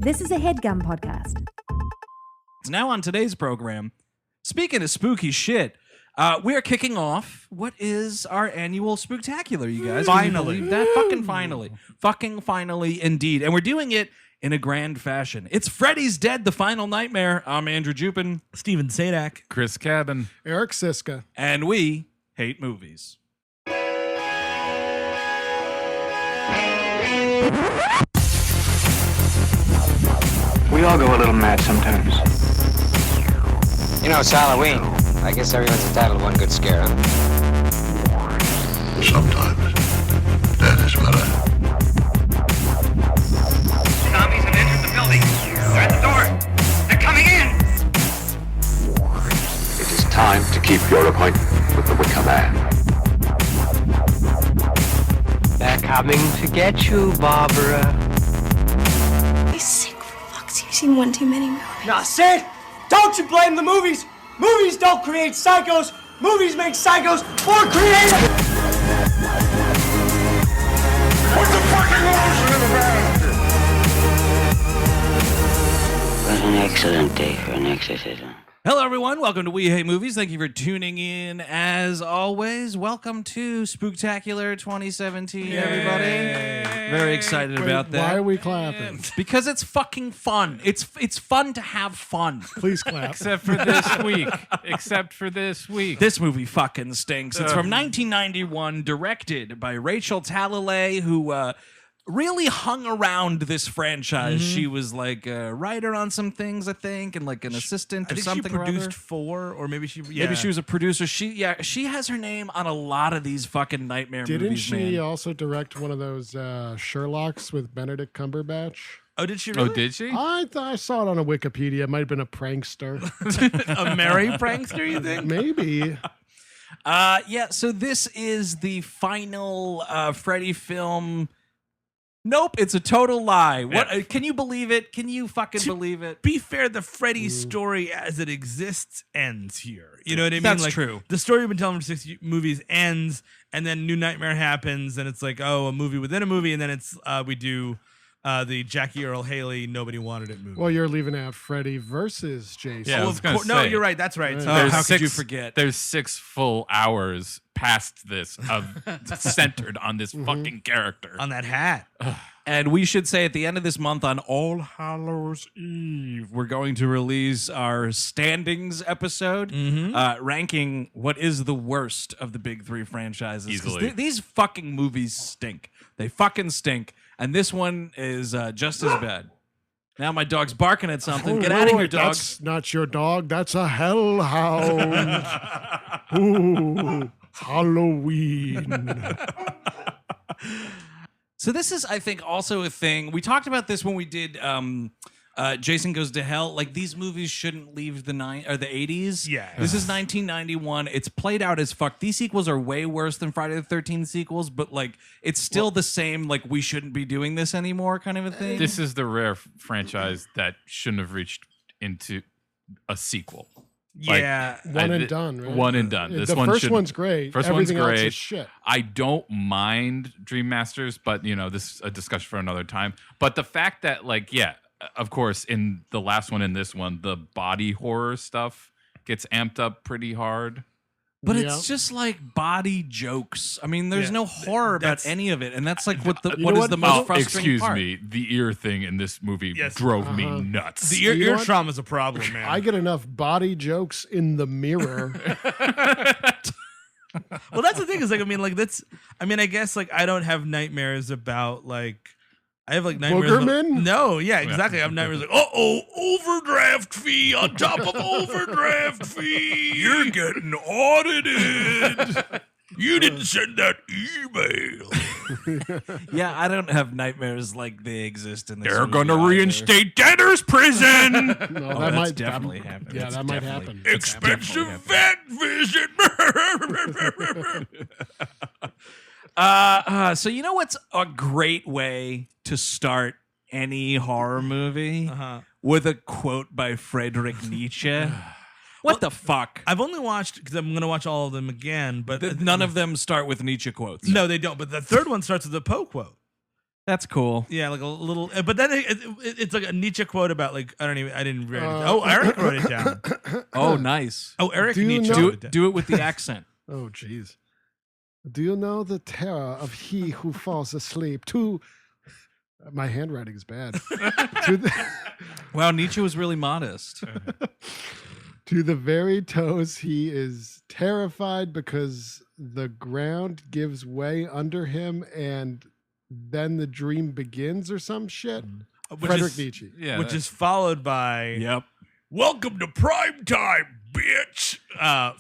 This is a HeadGum podcast. Now on today's program, speaking of spooky shit, we're kicking off what is our annual Spooktacular, you guys. Finally. Can you believe that? Fucking finally. Fucking finally indeed. And we're doing it in a grand fashion. It's Freddy's Dead, the Final Nightmare. I'm Andrew Jupin. Steven Sadak. Chris Cabin. Eric Siska. And we hate movies. We all go a little mad sometimes. You know, it's Halloween. I guess everyone's entitled to one good scare, huh? Sometimes that is better. Zombies have entered the building. They're at the door. They're coming in. It is time to keep your appointment with the Wicker Man. They're coming to get you, Barbara. You sick fucks. You've seen one too many movies. Nah, Sid! Don't you blame the movies! Movies don't create psychos! Movies make psychos more creative! What's the fucking lotion in the bag? What an excellent day for an exorcism. Hello, everyone. Welcome to We Hate Movies. Thank you for tuning in, as always. Welcome to Spooktacular 2017, everybody. Very excited about that. Why are we clapping? Because it's fucking fun. It's fun to have fun. Please clap. Except for this week. This movie fucking stinks. It's from 1991, directed by Rachel Talalay, who really hung around this franchise. She was like a writer on some things, I think, and like an assistant or something. She produced 4, or maybe she. Yeah. Maybe she was a producer. She has her name on a lot of these fucking nightmare Didn't movies. she man. also direct one of those Sherlocks with Benedict Cumberbatch? Oh, did she? Really? Oh, did she? I saw it on a Wikipedia. It might have been a prankster. A merry prankster, you think? Maybe. So this is the final Freddy film. Nope, it's a total lie. What? Can you believe it? Can you fucking believe it? Be fair, the Freddy story as it exists ends here. You know what I mean? That's like, true. The story we've been telling for 6 movies ends, and then New Nightmare happens, and it's like, oh, a movie within a movie, and then it's we do the Jackie Earl Haley Nobody Wanted It movie. Well, you're leaving out Freddy versus Jason. Yeah, I was gonna No, say. you're right. That's right. Right. So How There's could you forget? There's 6 full hours past this of centered on this fucking character. on that hat. And we should say at the end of this month on All Hallows Eve, we're going to release our standings episode, ranking what is the worst of the big 3 franchises. 'Cause Easily. these fucking movies stink. They fucking stink. And this one is just as bad. Now my dog's barking at something. Get out of here, dog. That's not your dog. That's a hellhound. Ooh, Halloween. So this is, I think, also a thing. We talked about this when we did Jason Goes to Hell. Like, these movies shouldn't leave the 80s. Yeah. This is 1991. It's played out as fuck. These sequels are way worse than Friday the 13th sequels, but like it's still the same, like, we shouldn't be doing this anymore kind of a thing. This is the rare franchise that shouldn't have reached into a sequel. Yeah. One and done, right? One and done. This the one first should- one's great. First Everything one's else great. is shit. I don't mind Dream Masters, but this is a discussion for another time. But the fact that, like, yeah, of course, in the last one and this one, the body horror stuff gets amped up pretty hard. But Yeah. it's just like body jokes. I mean, there's no horror about That's- any of it, and that's like what know what is what? the most Oh, frustrating excuse part. me. The ear thing in this movie Yes. drove me nuts. The You know ear what? trauma is a problem, man. I get enough body jokes in the mirror. Well, that's the thing is, like, I guess, like, I don't have nightmares about, like, I have, like, nightmares Boogerman? No, yeah, exactly. I have nightmares like, overdraft fee on top of overdraft fee. You're getting audited. You didn't send that email. Yeah, I don't have nightmares like they exist in this They're movie gonna either. reinstate debtors prison. No, Oh, that that's might definitely happen. Yeah, That's that might definitely happen. Expensive vet visit. So you know what's a great way to start any horror movie? With a quote by Friedrich Nietzsche. What the fuck? I've only watched, because I'm going to watch all of them again, but None of them start with Nietzsche quotes. No, they don't. But the third one starts with a Poe quote. That's cool. Yeah, like a little. But then it's like a Nietzsche quote about like I didn't write it. Eric wrote it down. Oh, nice. Oh, Eric Do you Nietzsche. know- wrote it down. Do it with the accent. Oh, jeez. Do you know the terror of he who falls asleep to... My handwriting is bad. to, the, Wow, Nietzsche was really modest. to the very toes, he is terrified because the ground gives way under him and then the dream begins or some shit. Friedrich Nietzsche. Yeah, Which is followed by Yep. Welcome to prime time, bitch.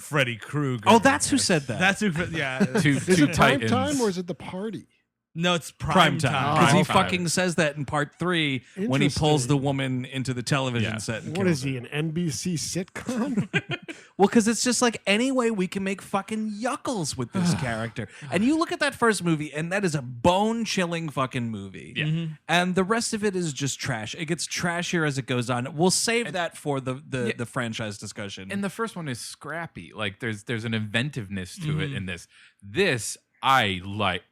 Freddy Krueger. Oh, that's who said that. That's who. Yeah. two Is it prime titans. time or is it the party? No, it's Prime time. Because he Oh. fucking says that in part 3 when he pulls Interesting. the woman into the television Yeah. set. And What kills is he, an NBC sitcom? Well, because it's just like any way we can make fucking yuckles with this character. And you look at that first movie, and that is a bone-chilling fucking movie. Yeah. And the rest of it is just trash. It gets trashier as it goes on. We'll save that for the franchise discussion. And the first one is scrappy. Like there's an inventiveness to it in this. This I like.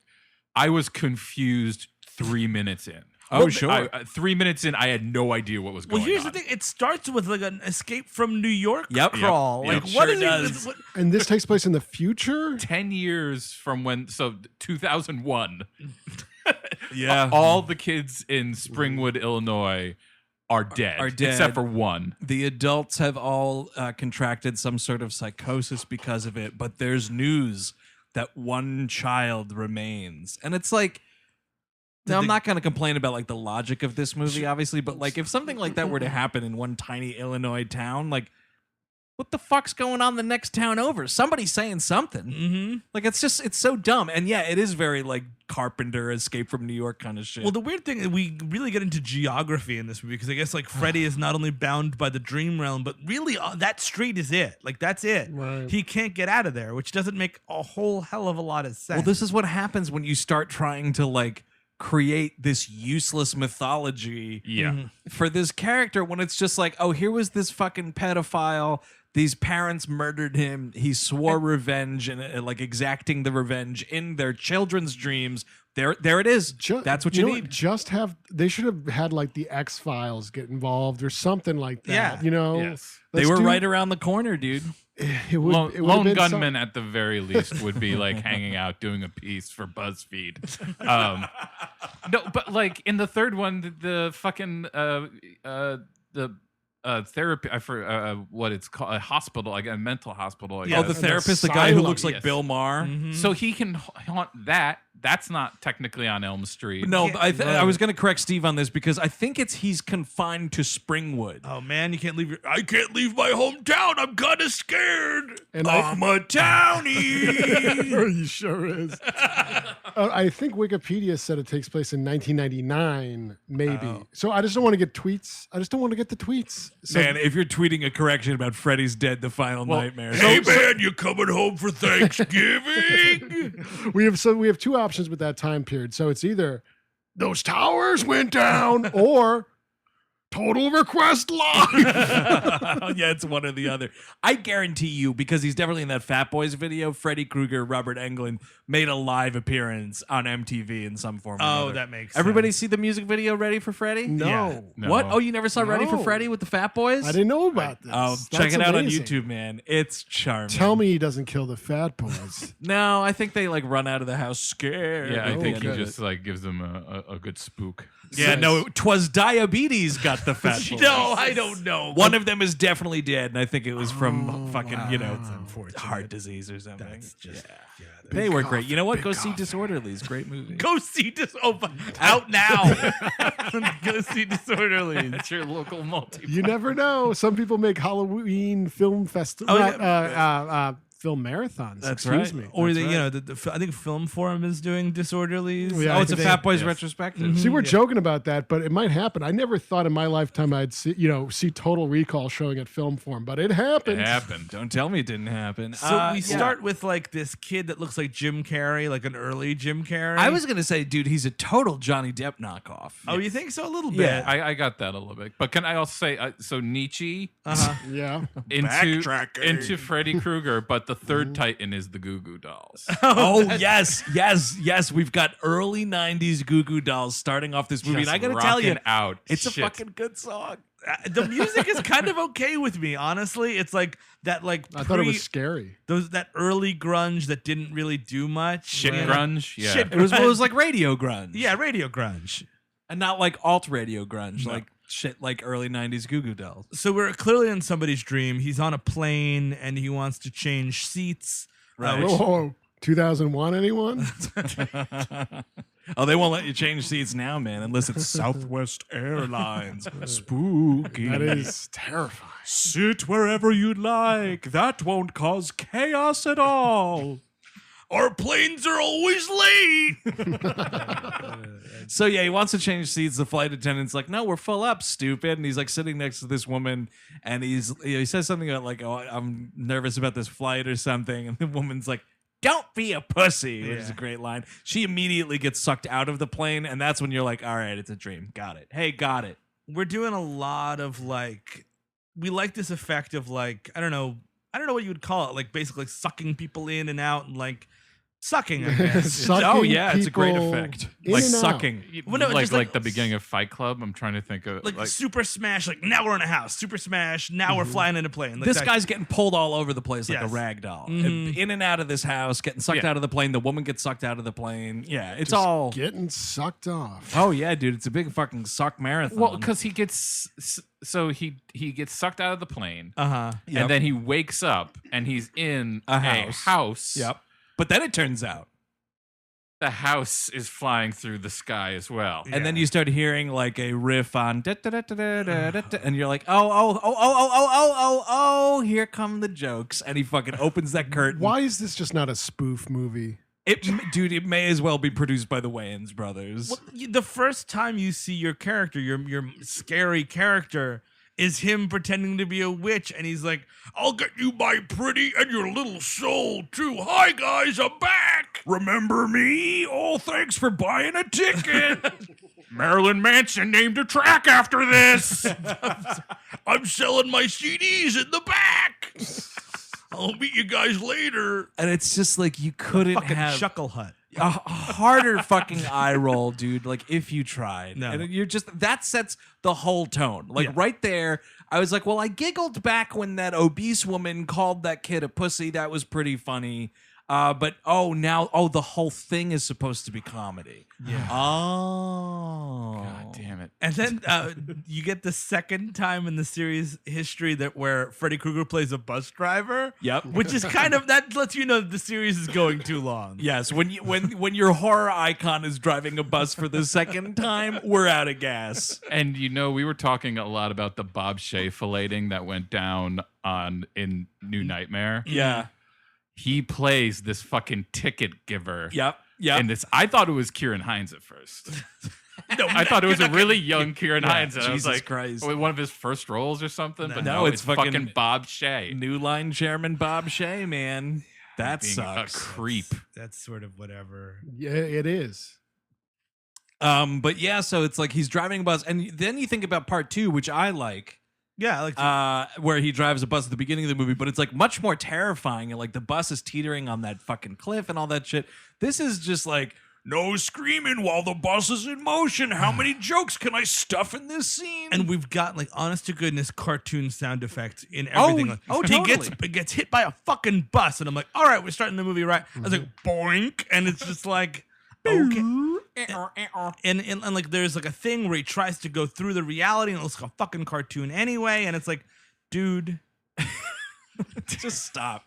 I was confused 3 minutes in. Oh, sure. 3 minutes in, I had no idea what was going on. Well, here's the thing. It starts with like an escape from New York Yep. crawl. Yep. Like, It what sure is does. it? And this takes place in the future? 10 years from when, so 2001. Yeah. All the kids in Springwood, Illinois are dead. Are dead. Except for one. The adults have all contracted some sort of psychosis because of it, but there's news that one child remains. And it's like, now, I'm not going to complain about like the logic of this movie, obviously, but like if something like that were to happen in one tiny Illinois town, like what the fuck's going on the next town over? Somebody's saying something. Mm-hmm. Like it's so dumb. And yeah, it is very like Carpenter, Escape from New York kind of shit. Well, the weird thing is we really get into geography in this movie because I guess like Freddy is not only bound by the dream realm, but really that street is it. Like that's it. Right. He can't get out of there, which doesn't make a whole hell of a lot of sense. Well, this is what happens when you start trying to like create this useless mythology for this character when it's just like, oh, here was this fucking pedophile. These parents murdered him. He swore revenge and like exacting the revenge in their children's dreams. There it is. That's what you need. They should have had like the X-Files get involved or something like that. Yeah. You know? Yes. They were right around the corner, dude. It would, Lone gunman at the very least would be like hanging out doing a piece for BuzzFeed. No, but like in the third one, the fucking therapy, what it's called, a hospital, like a mental hospital. Oh, the therapist, the guy who looks like Bill Maher. So he can haunt that. That's not technically on Elm Street. No, I was going to correct Steve on this because I think he's confined to Springwood. Oh man, you can't leave. I can't leave my hometown. I'm kind of scared. And I'm a townie. He sure is. I think Wikipedia said it takes place in 1999, maybe. So I just don't want to get tweets. I just don't want to get the tweets. So, Man, if you're tweeting a correction about Freddy's Dead, the final nightmare. Hey man, you coming home for Thanksgiving? we have two options with that time period. So it's either those towers went down or Total Request Live. Yeah, it's one or the other. I guarantee you, because he's definitely in that Fat Boys video, Freddy Krueger, Robert Englund made a live appearance on MTV in some form. Oh, that makes Everybody sense. see the music video Ready for Freddy? No. Yeah. No. What? Oh, you never saw Ready for No. Freddy with the Fat Boys? I didn't know about this. Oh, That's check it out amazing. on YouTube, man. It's charming. Tell me he doesn't kill the Fat Boys. No, I think they like run out of the house scared. Yeah, I at the think end he of just it. like gives them a good spook. Yeah, no, 'twas diabetes got the Fat Boys. No, I don't know. One of them is definitely dead, and I think it was from fucking, heart disease or something. That's just they were great. You know what? Go see Disorderlies. Great movie. Go see out now. Go see Disorderlies. It's your local multi. You never know. Some people make Halloween film festival, film marathons. That's Excuse right. me. Or That's I think Film Forum is doing Disorderlies. Yeah, Oh, it's a they- Fat Boys retrospective. See, we're joking about that, but it might happen. I never thought in my lifetime I'd see Total Recall showing at Film Forum, but it happened. It happened. Don't tell me it didn't happen. So we start with like this kid that looks like Jim Carrey, like an early Jim Carrey. I was going to say, dude, he's a total Johnny Depp knockoff. Oh, you think so? A little bit. Yeah. I got that a little bit. But can I also say, so Nietzsche Yeah. into Freddy Krueger, but the third Titan is the Goo Goo Dolls. Oh, yes. We've got early 90s Goo Goo Dolls starting off this movie. Just And I got to tell you, rocking out. it's Shit. a fucking good song. The music is kind of okay with me, honestly. It's like that, like I thought it was scary. That early grunge that didn't really do much. Shit grunge. Yeah. Shit It was like radio grunge. Yeah, radio grunge. And not like alt radio grunge, like shit like early 90s Goo Goo Dolls. So we're clearly in somebody's dream. He's on a plane and he wants to change seats. Right. Whoa, 2001, anyone? Oh, they won't let you change seats now, man, unless it's Southwest Airlines. Spooky. That is terrifying. Sit wherever you'd like. That won't cause chaos at all. Our planes are always late. So yeah, he wants to change seats. The flight attendant's like, "No, we're full up, stupid." And he's like sitting next to this woman, and he says something about like, "Oh, I'm nervous about this flight" or something. And the woman's like, "Don't be a pussy," which is a great line. She immediately gets sucked out of the plane, and that's when you're like, "All right, it's a dream. Got it. Hey, got it." We're doing a lot of like, we like this effect of like, I don't know what you would call it, like basically sucking people in and out and like sucking, I guess. Sucking it's a great people effect. in Like and out. sucking. Well, no, like just like the beginning of Fight Club. I'm trying to think of like Super Smash, like now we're in a house. Super Smash, now we're flying in a plane. Like This that. guy's getting pulled all over the place like a Yes. rag doll. Mhm. In and out of this house, getting sucked Yeah. out of the plane. The woman gets sucked out of the plane. Yeah, it's Just all. getting sucked off. Oh yeah, dude, it's a big fucking suck marathon. Well, because he gets he gets sucked out of the plane, Yep. and then he wakes up and he's in A a house. Yep. But then it turns out, The house is flying through the sky as well. and then you start hearing like a riff on, and you're like, oh, here come the jokes, and he fucking opens that curtain. Why is this just not a spoof movie? Dude, it may as well be produced by the Wayans brothers. Well, the first time you see your character, your scary character, is him pretending to be a witch, and he's like, I'll get you, my pretty, and your little soul, too. Hi, guys, I'm back. Remember me? Oh, thanks for buying a ticket. Marilyn Manson named a track after this. I'm selling my CDs in the back. I'll meet you guys later. And it's just like you couldn't fucking have Chuckle Hut. a harder fucking eye roll, dude. Like if you tried, No. and you're just that sets the whole tone. Like right there, I was like, well, I giggled back when that obese woman called that kid a pussy. That was pretty funny. But now the whole thing is supposed to be comedy. Yeah. Oh, God damn it. And then you get the second time in the series history where Freddy Krueger plays a bus driver. Yep. Which is kind of, that lets you know that the series is going too long. Yes, when your horror icon is driving a bus for the second time, we're out of gas. And we were talking a lot about the Bob Shea filleting that went down in New Nightmare. Yeah. He plays this fucking ticket giver. Yep. And I thought it was Kieran Hines at first. No, I thought it was a really young Kieran Hines. And I was Jesus like, Christ. one of his first roles or something. But No, no, it's it's fucking Bob Shea. New Line Chairman Bob Shea, man. That Being sucks. a creep. That's sort of whatever. Yeah, it is. But yeah, so it's like he's driving a bus, and then you think about part 2, which I like. Yeah, I like where he drives a bus at the beginning of the movie, but it's like much more terrifying, and like the bus is teetering on that fucking cliff and all that shit. This is just like, no screaming while the bus is in motion. How many jokes can I stuff in this scene? And we've got like honest to goodness cartoon sound effects in everything. He gets hit by a fucking bus, and I'm like, all right, we're starting the movie right. I was like, boink, and it's just like, okay. And like there's like a thing where he tries to go through the reality, and it looks like a fucking cartoon anyway, and it's like, dude, just stop.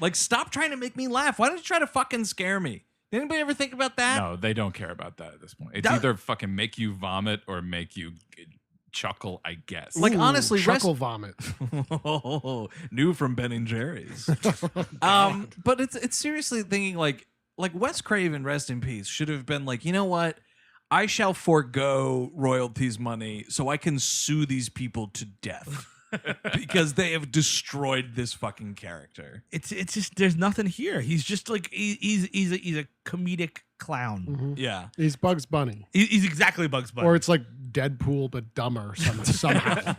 Like, stop trying to make me laugh. Why don't you try to fucking scare me? Did anybody ever think about that? No, they don't care about that at this point. It's either fucking make you vomit or make you chuckle, I guess. Like, honestly, chuckle vomit. New from Ben and Jerry's. But it's seriously thinking like Wes Craven, rest in peace, should have been like, you know what? I shall forego royalties money so I can sue these people to death. Because they have destroyed this fucking character. It's just there's nothing here. He's just like he's a comedic clown. Mm-hmm. Yeah, he's Bugs Bunny. He's exactly Bugs Bunny. Or it's like Deadpool but dumber somehow.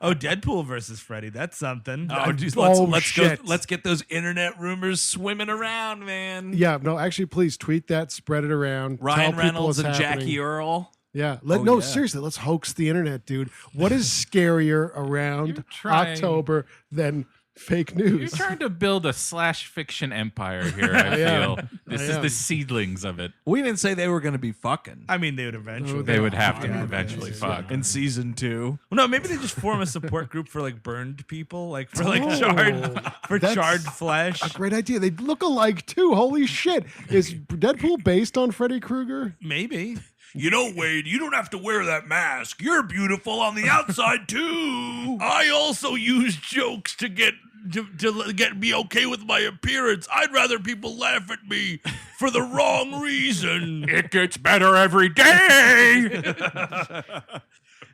Oh, Deadpool versus Freddy. That's something. Oh, geez, let's get those internet rumors swimming around, man. Yeah, no, actually, please tweet that, spread it around. Ryan Reynolds and Jackie Earl. Yeah. Yeah. Seriously, let's hoax the internet, dude. What is scarier around October than fake news? You're trying to build a /fiction empire here, I feel. This is the seedlings of it. We didn't say they were going to be fucking. I mean, they would eventually. They would have to eventually fuck. In season 2. Well, no, maybe they just form a support group for like burned people, like for like charred flesh. A great idea. They look alike too. Holy shit. Is Deadpool based on Freddy Krueger? Maybe. You know, Wade, you don't have to wear that mask. You're beautiful on the outside, too. I also use jokes to get me okay with my appearance. I'd rather people laugh at me for the wrong reason. It gets better every day.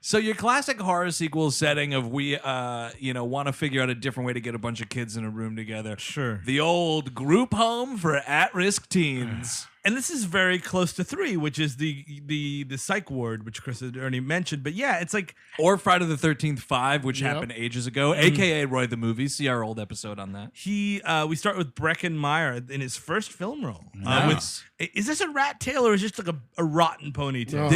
So your classic horror sequel setting of we want to figure out a different way to get a bunch of kids in a room together. Sure. The old group home for at-risk teens. And this is very close to 3, which is the psych ward, which Chris had already mentioned. But yeah, it's like or Friday the 13th 5, which happened ages ago, aka Roy the Movie. See our old episode on that. We start with Breckin Meyer in his first film role. Nice. Is this a rat tail or is it just like a rotten ponytail?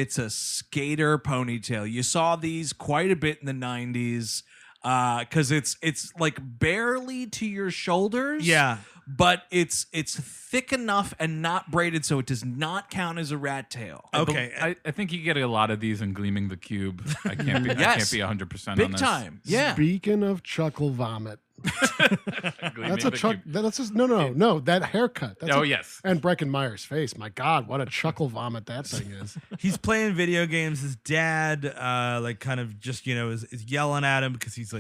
It's a skater ponytail. You saw these quite a bit in the 90s because it's like barely to your shoulders. Yeah. But it's thick enough and not braided, so it does not count as a rat tail. Okay, I think you get a lot of these in Gleaming the Cube. I can't be 100% on this. Big time. Yeah. Speaking of chuckle vomit. That's a chuck. That's just no. That haircut. Yes. And Breckin Meyer's face. My God, what a chuckle vomit that thing is. He's playing video games. His dad, kind of just is yelling at him because he's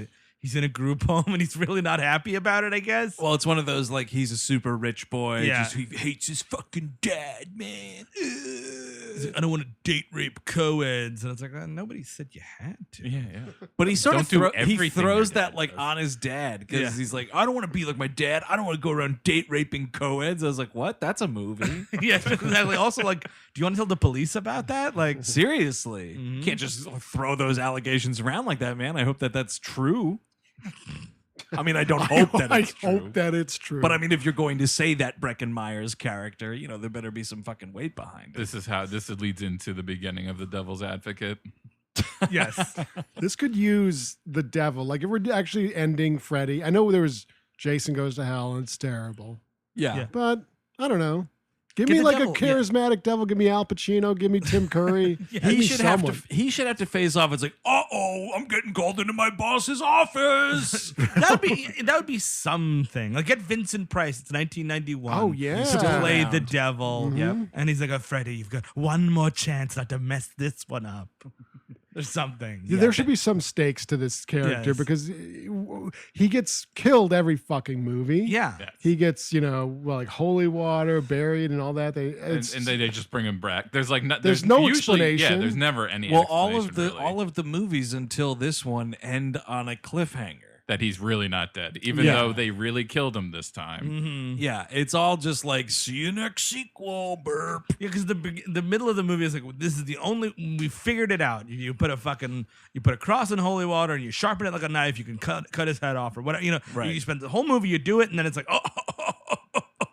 in a group home and he's really not happy about it, I guess. Well, it's one of those like he's a super rich boy. Yeah. He hates his fucking dad, man. He's like, I don't want to date rape co-eds. And it's like, nobody said you had to. Yeah. But he sort Don't of do he throws your that dad like does. on his dad because he's like, I don't want to be like my dad. I don't want to go around date raping co-eds. I was like, what? That's a movie. Yeah, exactly. Also, like, do you want to tell the police about that? Like, seriously, you can't just throw those allegations around like that, man. I hope that that's true. I mean, I don't hope that it's true. I hope that it's true. But I mean, if you're going to say that Breckin Meyer's character, there better be some fucking weight behind it. This leads into the beginning of The Devil's Advocate. Yes. This could use the devil. Like, if we're actually ending Freddy, I know there was Jason Goes to Hell and it's terrible. Yeah. But I don't know. Give Get me the like devil, a charismatic devil. Give me Al Pacino. Give me Tim Curry. He should have to face off. It's like, I'm getting called into my boss's office. that would be something. Like, get Vincent Price. It's 1991. Oh, yeah. To play the devil. Mhm. Yep. And he's like, Freddy, you've got one more chance not to mess this one up. Or something. Yeah, there should be some stakes to this character because he gets killed every fucking movie. Yeah. Yes. He gets, like holy water, buried and all that. And they just bring him back. There's like there's no usually, explanation. Yeah, there's never any Well, explanation, all of the movies until this one end on a cliffhanger. that he's really not dead, even though they really killed him this time. Mm-hmm. Yeah, it's all just like, see you next sequel, burp. Yeah, because the middle of the movie is like, this is the only, we figured it out. You put a cross in holy water and you sharpen it like a knife. You can cut his head off or whatever. You spend the whole movie, you do it, and then it's like,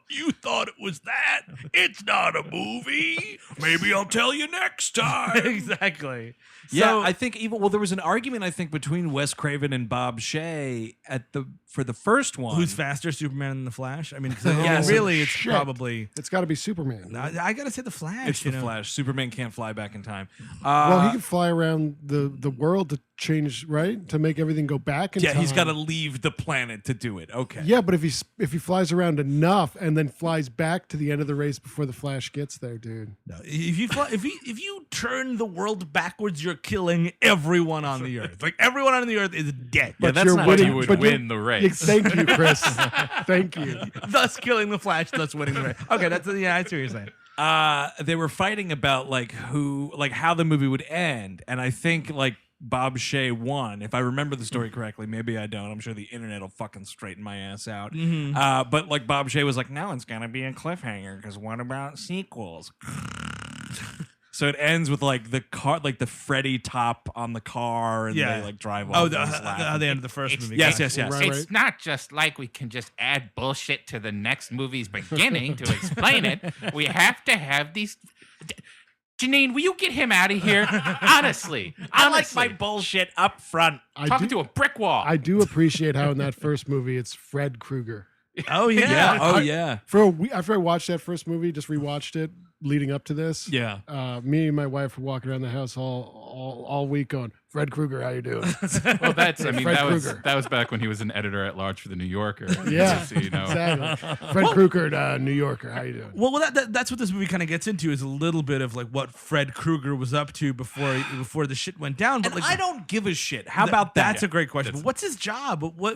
you thought it was that? It's not a movie. Maybe I'll tell you next time. Exactly. Yeah, I think there was an argument, I think, between Wes Craven and Bob Shea for the first one. Who's faster, Superman than the Flash? I mean, Yes. really, it's probably. It's got to be Superman. I got to say the Flash. It's the Flash. Superman can't fly back in time. Well, he can fly around the world to change, right? To make everything go back in time. Yeah, he's got to leave the planet to do it. Okay. Yeah, but if he flies around enough and then flies back to the end of the race before the Flash gets there, dude. No, if you turn the world backwards, you're killing everyone on the earth. Like, everyone on the earth is dead. But that's not winning, you would win the race. Thank you, Chris. Thank you. Thus killing the Flash, thus winning the race. Okay, I see what you're saying. They were fighting about how the movie would end, and I think Bob Shea won. If I remember the story correctly, maybe I don't. I'm sure the internet will fucking straighten my ass out. Mm-hmm. But Bob Shea was like, now it's gonna be a cliffhanger because what about sequels? So it ends with like the car, like the Freddy top on the car, and they like drive off. How they ended the first movie. Yes. It's not just like we can just add bullshit to the next movie's beginning to explain it. We have to have these. Janine, will you get him out of here? Honestly. I like my bullshit up front. Talking to a brick wall. I do appreciate how in that first movie it's Fred Krueger. Oh yeah. After I watched that first movie, just rewatched it leading up to this. Yeah. Me and my wife were walking around the house all week going, Fred Krueger, how you doing? Well, that was back when he was an editor at large for the New Yorker. Yeah, so, you know. Exactly. Fred Krueger, New Yorker, how you doing? Well, that's what this movie kind of gets into is a little bit of like what Fred Krueger was up to before the shit went down. But and like, I don't give a shit. How about that? That's a great question. What's his job? What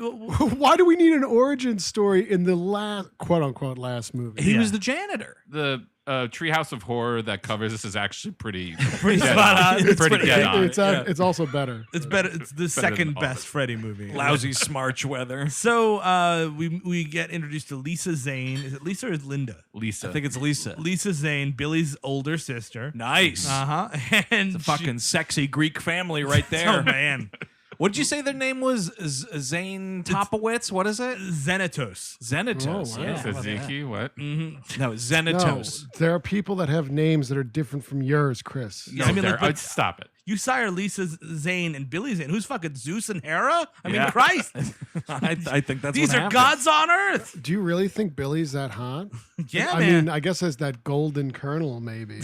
Why do we need an origin story in the last quote unquote last movie? He was the janitor. The Treehouse of Horror that covers this is actually pretty spot on. It's pretty dead on. It's also better. It's better. It's the second best Freddy movie. Lousy smarch weather. So we get introduced to Lisa Zane. Is it Lisa or is it Linda? Lisa. I think it's Lisa. Lisa Zane, Billy's older sister. Nice. And it's a fucking sexy Greek family right there. Oh man. What did you say their name was? Zane Topowitz? What is it? Xenatos. Xenatos. Oh, wow. Tzatziki, what? Mm-hmm. No, Xenatos. No, there are people that have names that are different from yours, Chris. No, I mean, stop it. You sire Lisa Zane and Billy Zane. Who's fucking Zeus and Hera? I mean, Christ. I think that's these what are happened. gods on earth. Do you really think Billy's that hot? Yeah, I man. mean, I guess as that golden kernel, maybe.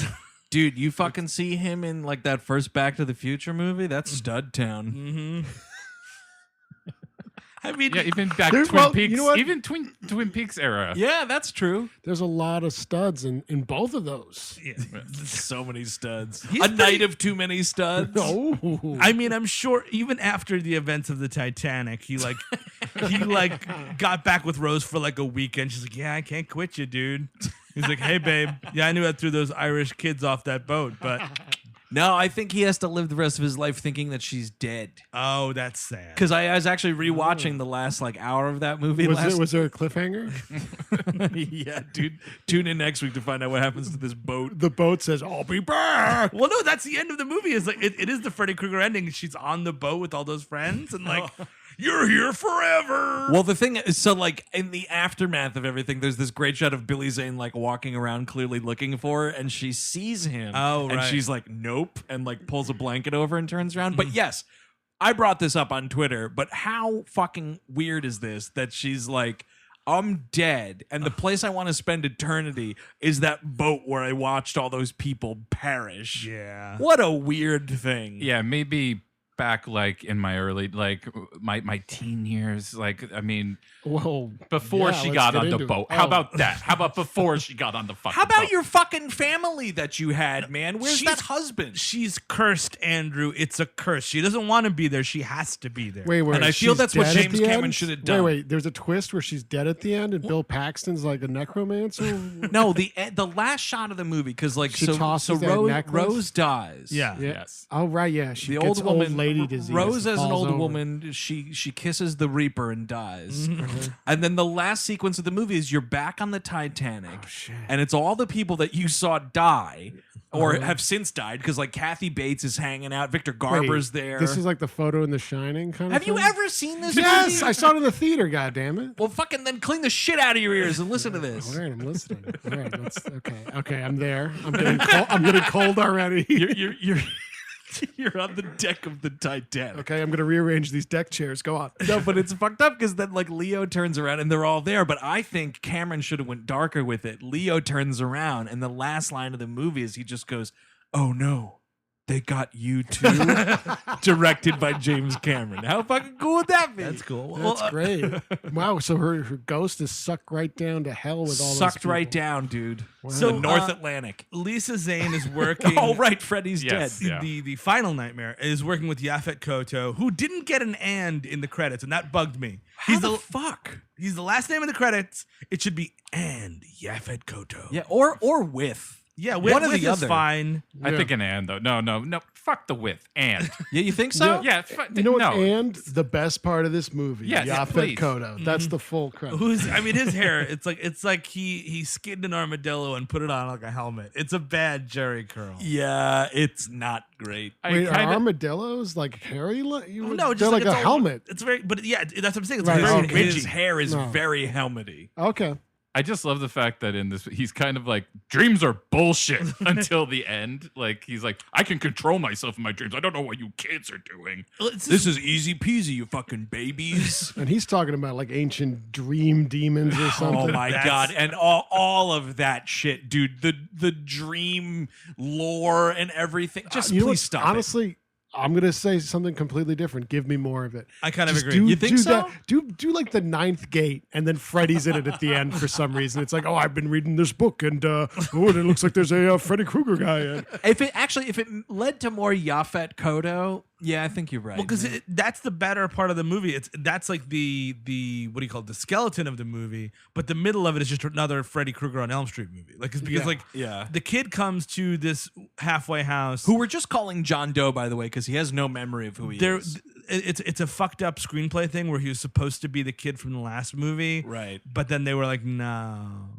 Dude, you fucking see him in like that first Back to the Future movie? That's Stud Town. Mm-hmm. I mean, yeah, even back There's- Twin well, Peaks, you know what? even Twin Peaks era. Yeah, that's true. There's a lot of studs in both of those. Yeah. So many studs. He's a night of too many studs. Oh. I mean, I'm sure even after the events of the Titanic, he got back with Rose for like a weekend. She's like, "Yeah, I can't quit you, dude." He's like, "Hey, babe, yeah, I knew I threw those Irish kids off that boat, but." No, I think he has to live the rest of his life thinking that she's dead. Oh, that's sad. Because I was actually rewatching the last like hour of that movie. Was there a cliffhanger? Yeah, dude. Tune in next week to find out what happens to this boat. The boat says, "I'll be back." Well, no, that's the end of the movie. Is like it is the Freddy Krueger ending. She's on the boat with all those friends, and like you're here forever. Well, the thing is, so like in the aftermath of everything, there's this great shot of Billy Zane like walking around, clearly looking for her, and she sees him. Oh, and right. she's like, "Nope," and like pulls a blanket over and turns around. But yes, I brought this up on Twitter. But how fucking weird is this that she's like, I'm dead, and the place I want to spend eternity is that boat where I watched all those people perish. Yeah. What a weird thing. Yeah, maybe back like in my early my teen years, like I mean, Well, before yeah, she let's got get on the into it. boat. Oh. How about that? How about before she got on the fucking How about boat? your fucking family that you had, man? Where's that husband? She's cursed, Andrew. It's a curse. She doesn't want to be there. She has to be there. Wait, And I feel she's that's what dead at James the Cameron end? should have done. Wait, there's a twist where she's dead at the end, and Bill Paxton's like a necromancer. No, the last shot of the movie, because like She so tosses that necklace? Rose dies. Yeah. Yes. Oh right, yeah. She The gets old woman, lady disease. Rose as an falls old over. woman, she kisses the Reaper and dies. And then the last sequence of the movie is you're back on the Titanic, and it's all the people that you saw die or have since died, because like Kathy Bates is hanging out, Victor Garber's Wait, there. This is like the photo in The Shining kind of Have you thing? ever seen this Yes, movie? I saw it in the theater. God damn it! Well, fucking then clean the shit out of your ears and listen to this. All right, I'm listening. All right, okay. I'm there. I'm getting cold already. You're on the deck of the Titanic. Okay, I'm gonna rearrange these deck chairs. Go on. No, but it's fucked up because then like Leo turns around and they're all there. But I think Cameron should have went darker with it. Leo turns around and the last line of the movie is he just goes, "Oh no, they got you too." Directed by James Cameron. How fucking cool would that be? That's cool. That's great. Wow. So her ghost is sucked right down to hell with all Sucked those people. right down, dude. Wow. So the North Atlantic. Lisa Zane is working. Oh right, Freddy's Yes, dead. yeah. The final nightmare is working with Yaphet Kotto, who didn't get an "and" in the credits, and that bugged me. How the fuck? He's the last name in the credits. It should be "and Yaphet Kotto." Yeah, or with. Yeah, one or with the is other. fine. I think an and though. No. Fuck the with and. Yeah, you think so? Yeah. You know what? No. And the best part of this movie, Yes, Yaphet please. Kotto. That's the full credit. His hair. It's like he skinned an armadillo and put it on like a helmet. It's a bad Jerry curl. Yeah, it's not great. Wait, are armadillos like hairy? No, they're just like a it's helmet. It's very, but yeah, that's what I'm saying. It's Right, very okay. ridgy. His hair is No. very helmety. Okay. I just love the fact that in this, he's kind of like, dreams are bullshit until the end. Like, he's like, I can control myself in my dreams. I don't know what you kids are doing. This is easy peasy, you fucking babies. And he's talking about like ancient dream demons or something. Oh my god! And all of that shit, dude. The dream lore and everything. Just You know please what? stop. Honestly, I'm gonna say something completely different. Give me more of it. I kind of Just agree. Do, You think do so? That, do like the ninth gate, and then Freddy's in it at the end for some reason. It's like, oh, I've been reading this book, and and it looks like there's a Freddy Krueger guy. In. If it led to more Yaphet Kotto, yeah, I think you're right. Well, because that's the better part of the movie. That's like the what do you call it? The skeleton of the movie, but the middle of it is just another Freddy Krueger on Elm Street movie. Like, it's because the kid comes to this halfway house, who we're just calling John Doe, by the way, because he has no memory of who he is. It's a fucked up screenplay thing where he was supposed to be the kid from the last movie, Right. But then they were like, no.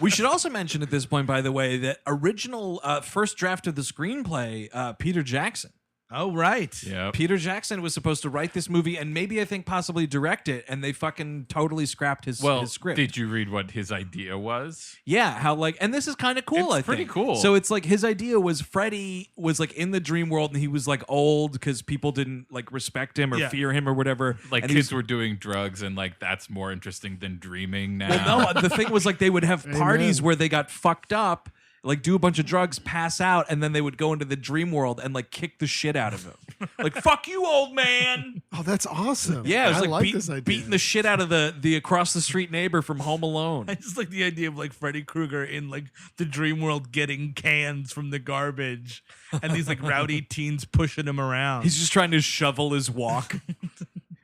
We should also mention at this point, by the way, that original first draft of the screenplay, Peter Jackson. Oh, right. Yeah. Peter Jackson was supposed to write this movie and maybe I think possibly direct it, and they fucking totally scrapped his script. Did you read what his idea was? Yeah, how and this is kind of cool. It's pretty cool. So it's like his idea was Freddy was like in the dream world and he was like old because people didn't like respect him or fear him or whatever. Like, and kids were doing drugs, and like that's more interesting than dreaming now. Well, no, the thing was like they would have parties where they got fucked up, like do a bunch of drugs, pass out, and then they would go into the dream world and like kick the shit out of him. Like, fuck you, old man. Oh, that's awesome. Yeah, it was I like this idea. beating the shit out of the across the street neighbor from Home Alone. I just like the idea of like Freddy Krueger in like the dream world getting cans from the garbage and these like rowdy teens pushing him around. He's just trying to shovel his walk.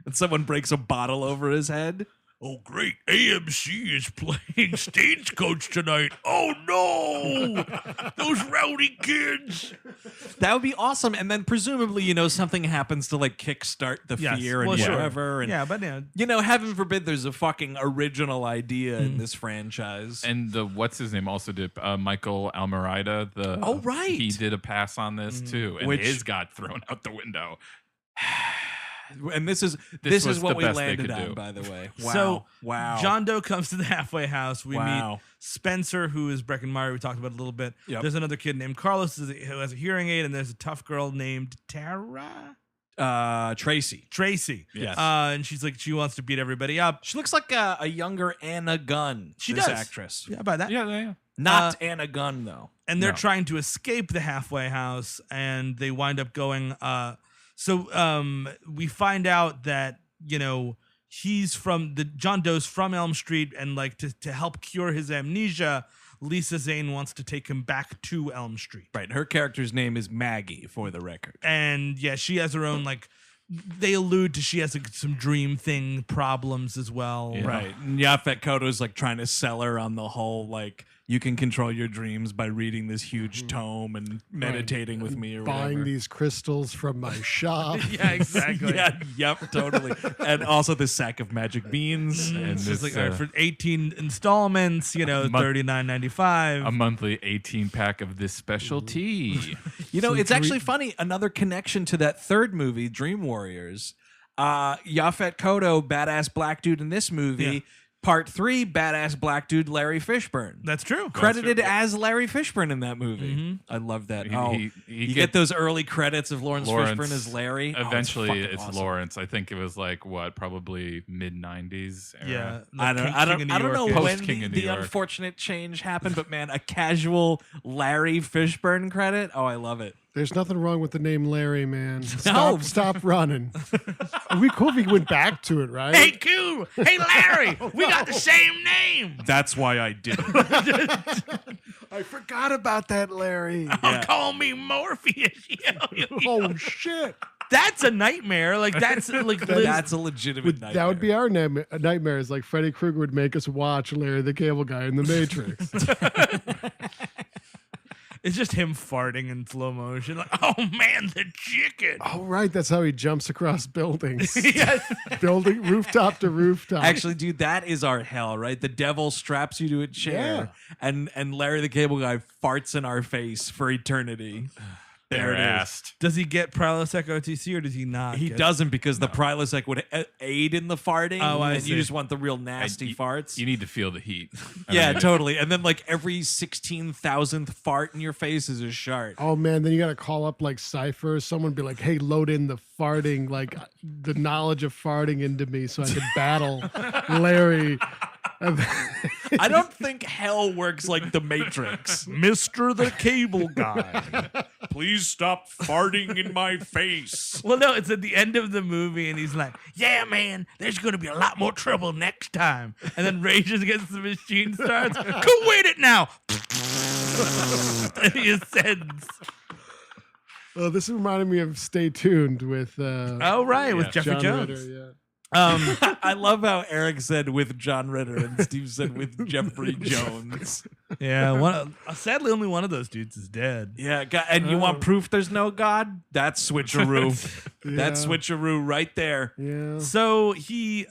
And someone breaks a bottle over his head. Oh, great. AMC is playing Stagecoach tonight. Oh, no. Those rowdy kids. That would be awesome. And then presumably, something happens to like kickstart the fear and whatever. And, but heaven forbid there's a fucking original idea in this franchise. And what's his name also did Michael Almereyda. Oh, right. He did a pass on this too, and Which- his got thrown out the window. And this is was what the we best they landed could on, do. by the way. So wow. John Doe comes to the halfway house. We Wow. meet Spencer, who is Breckin Meyer. We talked about it a little bit. Yep. There's another kid named Carlos who has a hearing aid, and there's a tough girl named Tara. Tracy. Yes. And she's like, she wants to beat everybody up. She looks like a younger Anna Gunn. She this does. actress. Yeah, by that. Yeah. Not Anna Gunn though. And they're No. trying to escape the halfway house, and they wind up going. We find out that he's from John Doe's from Elm Street, and like to help cure his amnesia, Lisa Zane wants to take him back to Elm Street. Right. Her character's name is Maggie, for the record. And yeah, she has her own like. They allude to she has like, some dream thing problems as well. Yeah. Right. And Yaphet Kotto's like trying to sell her on the whole like you can control your dreams by reading this huge tome and meditating with me or buying whatever. these crystals from my shop. Yeah, exactly. Yep, totally. And also the sack of magic beans. And It's this, like all right, for 18 installments, $39.95. a monthly 18-pack of this special tea. It's actually funny. Another connection to that third movie, Dream Warriors. Yaphet Kotto, badass black dude in this movie. Yeah. Part 3, badass black dude Larry Fishburne. That's true. Credited as Larry Fishburne in that movie. I love that. You get those early credits of Lawrence Fishburne as Larry. Eventually, it's it's awesome. Lawrence. I think it was like probably mid-90s era. Yeah. I don't know Post when King of New the York. unfortunate change happened, but man, a casual Larry Fishburne credit. Oh, I love it. There's nothing wrong with the name Larry, man. No. Stop running. It'd be cool if he went back to it, right? Hey, Q. Hey, Larry. We got the same name. That's why I did it. I forgot about that, Larry. Call me Morpheus. Oh shit! That's a nightmare. Like that's like That's a legitimate nightmare. That would be our nightmare. Is like Freddy Krueger would make us watch Larry the Cable Guy in the Matrix. It's just him farting in slow motion. Like, oh man, the chicken. Oh, right. That's how he jumps across buildings. Yes. Building rooftop to rooftop. Actually, dude, that is our hell, right? The devil straps you to a chair, and Larry the Cable Guy farts in our face for eternity. There it is. Does he get Prilosec OTC or does he not? He doesn't because the Prilosec would aid in the farting. Oh, I and see. you just want the real nasty farts. You need to feel the heat. Yeah, totally. And then like every 16,000th fart in your face is a shart. Oh man, then you got to call up like Cypher. Someone be like, "Hey, load in the farting, like the knowledge of farting into me, so I can battle Larry." I don't think hell works like the Matrix. Mr. the Cable Guy. Please stop farting in my face. Well, no, it's at the end of the movie, and he's like, "Yeah, man, there's going to be a lot more trouble next time." And then rages against the machine starts. Quit it now. And he ascends. Well, this reminded me of Stay Tuned with. With Jeffrey John Jones. Ritter, yeah. I love how Eric said with John Ritter and Steve said with Jeffrey Jones. Yeah, sadly, only one of those dudes is dead. Yeah, and you want proof there's no God? That's switcheroo. That's Yeah. switcheroo right there. Yeah. So he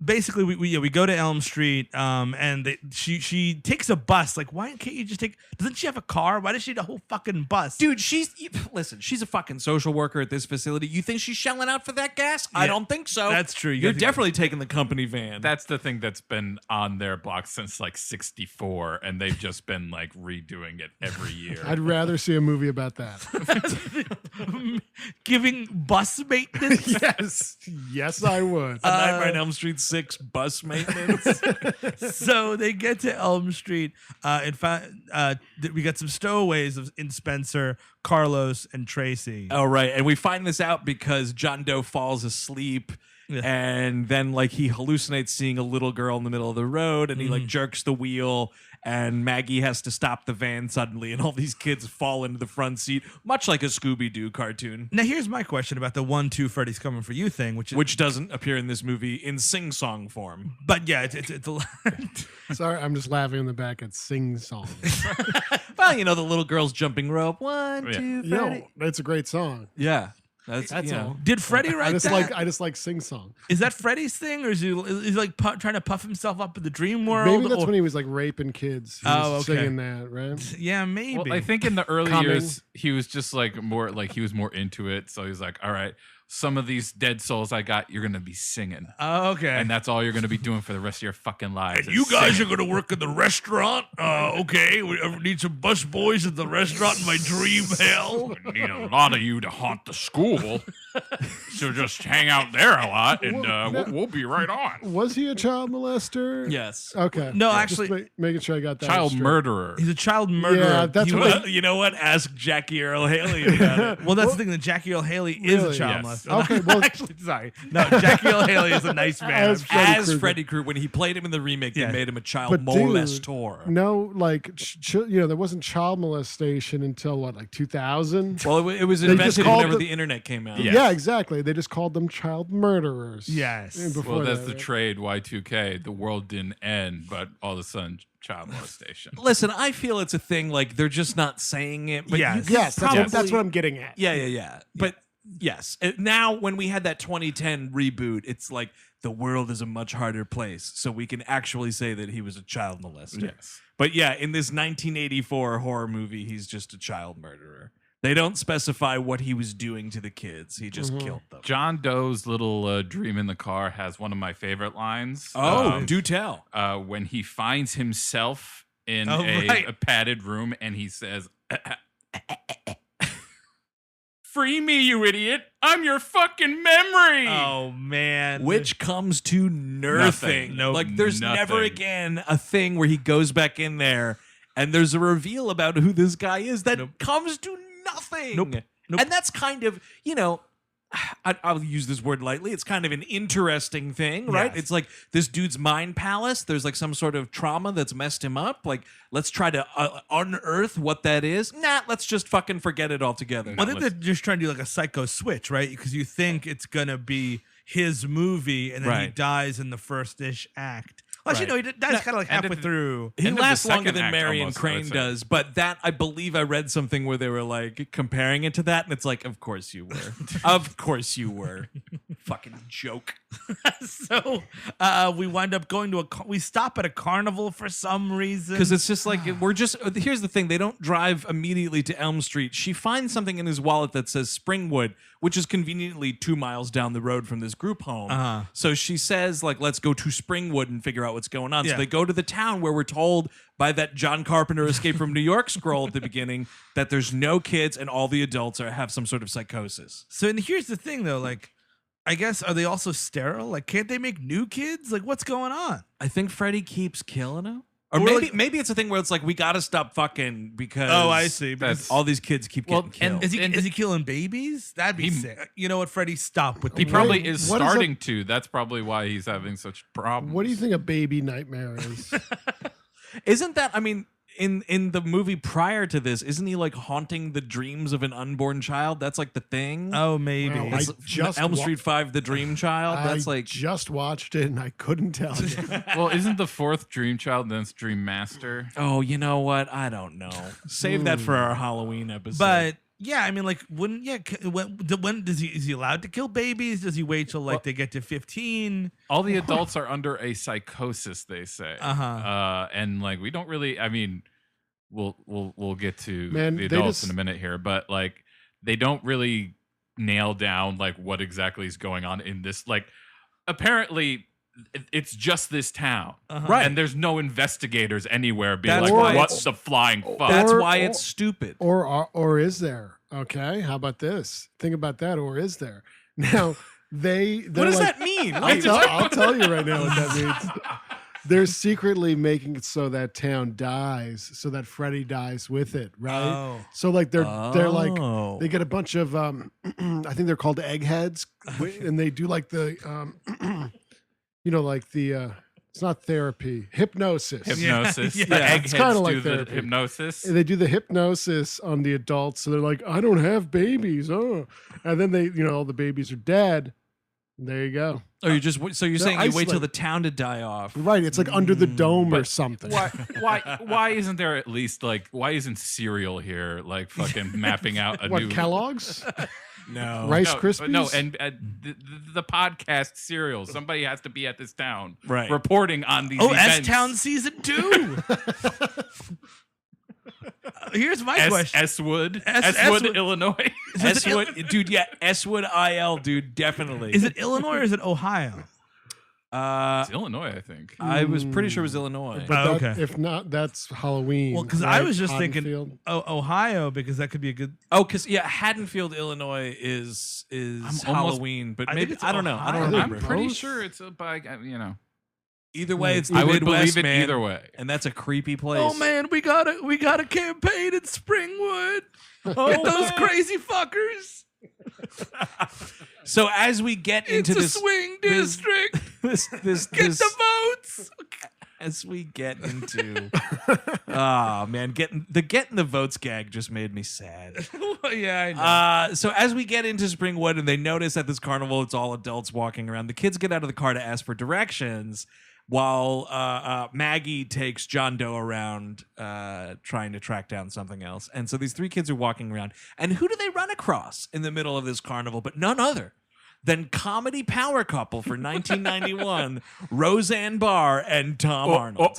basically we go to Elm Street and she takes a bus. Like, why can't you just take? Doesn't she have a car? Why does she need a whole fucking bus? Dude, she's a fucking social worker at this facility. You think she's shelling out for that gas? I don't think so. That's true. You're definitely taking the company van. That's the thing that's been on their block since like 64, and they've just been like redoing it every year. I'd rather see a movie about that. Giving bus maintenance. Yes, I would. A Nightmare on Elm Street 6 bus maintenance. So they get to Elm Street. In fact, we got some stowaways in Spencer, Carlos, and Tracy. Oh, right. And we find this out because John Doe falls asleep. Yeah. And then like he hallucinates seeing a little girl in the middle of the road, and he like jerks the wheel, and Maggie has to stop the van suddenly, and all these kids fall into the front seat, much like a Scooby-Doo cartoon. Now here's my question about the 1-2 Freddy's Coming for You thing, which doesn't appear in this movie in sing-song form. But yeah, it's a lot. Sorry, I'm just laughing in the back at sing song. Well, you know, the little girl's jumping rope. 1, 2, Freddy. It's a great song. Yeah. That's all. you know. Did Freddy write that? I just like sing song. Is that Freddy's thing, or is he like trying to puff himself up in the dream world? Maybe that's when he was like raping kids. He was okay. singing that, right? Yeah, maybe. Well, I think in the early years he was just like more like he was more into it. So he's like, all right, some of these dead souls I got, you're gonna be singing. Oh, okay. And that's all you're gonna be doing for the rest of your fucking lives. And you guys are going to work in the restaurant? Okay. We need some bus boys at the restaurant in my dream hell. I need a lot of you to haunt the school. So just hang out there a lot, and we'll be right on. Was he a child molester? Yes. Okay. No, Yeah, actually, just making sure I got that. Child straight. murderer. he's a child murderer. Yeah, that's what. You know what? Ask Jackie Earl Haley about it. Well, that's the thing. That Jackie Earl Haley is a Really? child Yes. molester. Okay, well- actually, sorry. No, Jackie Earl Haley is a nice man. As Freddy As Krueger. Freddy Krueger, when he played him in the remake, Yeah. they made him a child But dude, molestor. No, like there wasn't child molestation until what, like 2000? Well, it was They just invented called whenever the- the internet came out. Yeah. Yeah, exactly. They just called them child murderers. Yes. Before Well, that's that, the right? trade. Y2K. The world didn't end, but all of a sudden, child molestation. Listen, I feel it's a thing. Like they're just not saying it. But Yes. you could Yes, that's probably- what I'm getting at. Yeah. But yes, now when we had that 2010 reboot, it's like the world is a much harder place, so we can actually say that he was a child molester. Yes. But yeah, in this 1984 horror movie, he's just a child murderer. They don't specify what he was doing to the kids. He just killed them. John Doe's little dream in the car has one of my favorite lines. Oh, do tell. When he finds himself in right. a padded room and he says, "Free me, you idiot. I'm your fucking memory." Oh man. Which comes to nothing. Nope, Like there's never nothing. again a thing where he goes back in there and there's a reveal about who this guy is that comes to nothing. Nope. And that's kind of, I'll use this word lightly. It's kind of an interesting thing, right? Yes. It's like this dude's mind palace. There's like some sort of trauma that's messed him up. Like, let's try to unearth what that is. Nah, let's just fucking forget it altogether. Well, I think they're just trying to do like a psycho switch, right? Because you think it's gonna be his movie, and then he Right. dies in the first-ish act. Well, actually, no, he dies kind of like halfway through. He End of the lasts longer second than act Marion almost, I Crane would say. does, but that I believe I read something where they were like comparing it to that, and it's like, of course you were, of course you were, fucking joke. So we wind up going to we stop at a carnival for some reason Because it's just like here's the thing, they don't drive immediately to Elm Street. She finds something in his wallet that says Springwood, which is conveniently 2 miles down the road from this group home. So she says, like, let's go to Springwood and figure out what's going on. Yeah. So they go to the town where we're told by that John Carpenter Escape from New York scroll at the beginning that there's no kids and all the adults have some sort of psychosis. So and here's the thing though, like, I guess, are they also sterile? Like, can't they make new kids? Like, what's going on? I think Freddy keeps killing him. Or maybe it's a thing where it's like, we got to stop fucking because I see. Because all these kids keep getting killed. Is he killing babies? That'd be sick. You know what, Freddy? Stop with He the probably is starting to. That's probably why he's having such problems. What do you think a baby nightmare is? Isn't that, I mean, in the movie prior to this, isn't he like haunting the dreams of an unborn child? That's like the thing. Oh, maybe. Wow, I just Elm Street 5, The Dream Child. That's I like just watched it and I couldn't tell you. Well, isn't the fourth Dream Child then it's Dream Master? Oh, you know what? I don't know. Save that for our Halloween episode. But yeah, I mean, like, when is he allowed to kill babies? Does he wait till they get to 15? All the adults are under a psychosis, they say. And like we don't really. I mean, we'll get to the adults in a minute here, but like they don't really nail down like what exactly is going on in this. Like, apparently, it's just this town, right? And there's no investigators anywhere being That's like, why "What's the flying fuck?" That's why it's stupid. Or is there? Okay, how about this? Think about that. Or is there? Now what does that mean? I'll tell you right now what that means. They're secretly making it so that town dies, so that Freddy dies with it, right? Oh. So like they're like they get a bunch of I think they're called eggheads, and they do like the like the it's not therapy, hypnosis. Hypnosis. Yeah. The It's kinda eggheads like do the therapy. hypnosis. And they do the hypnosis on the adults, so they're like, I don't have babies, and then they, all the babies are dead. There you go. Or you're saying you wait till isolated. the town to die off. Right, it's like under the dome or something. Why isn't there at least like why isn't cereal here like fucking mapping out a What, new Kellogg's? No. Rice Krispies? No, and the podcast cereal. Somebody has to be at this town, Right. reporting on these events. S-Town Season 2. Here's my question. Swood, Swood. Illinois. Swood, dude, yeah, Swood IL, dude, definitely. Is it Illinois or is it Ohio? It's Illinois, I think. I was pretty sure it was Illinois. But okay. If not, that's Halloween. Well, because right? I was just Haddonfield. thinking Ohio, because that could be a good. Oh, because Haddonfield, Illinois is Halloween, but I maybe think it's I don't know. I don't Ohio. remember. I'm pretty sure it's by Either way, it's the I would Midwest, believe it man, either way. and that's a creepy place. Oh man, we got a campaign in Springwood. Get those crazy fuckers. So as we get into It's a this swing district. this Get the votes. as we get into getting the votes gag just made me sad. Yeah, I know. So as we get into Springwood and they notice at this carnival it's all adults walking around, the kids get out of the car to ask for directions while Maggie takes John Doe around trying to track down something else. And so these three kids are walking around, and who do they run across in the middle of this carnival but none other than comedy power couple for 1991, Roseanne Barr and Tom Arnold.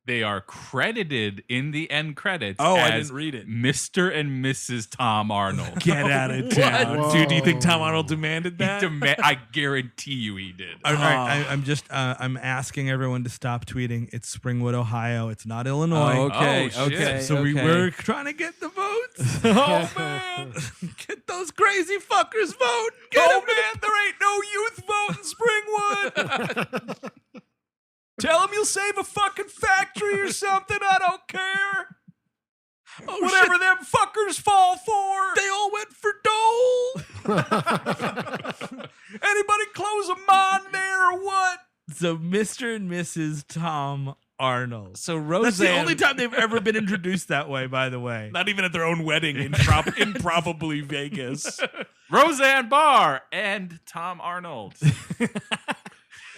They are credited in the end credits. Oh, I as didn't read it. Mr. and Mrs. Tom Arnold. Get out of town. What? Dude, do you think Tom Arnold demanded that? I guarantee you he did. All right, I'm just I'm asking everyone to stop tweeting. It's Springwood, Ohio. It's not Illinois. Oh, okay, Oh, shit. okay. So we okay. were trying to get the votes. Oh, man. Get those crazy fuckers vote. Get Oh, them man, there ain't no youth vote in Springwood. Tell them you'll save a fucking factory or something. I don't care. Oh, Whatever shit. them fuckers fall for. They all went for Dole. Anybody close a mine there or what? So Mr. and Mrs. Tom Arnold. So Roseanne. That's the only time they've ever been introduced that way, by the way. Not even at their own wedding in probably Vegas. Roseanne Barr and Tom Arnold.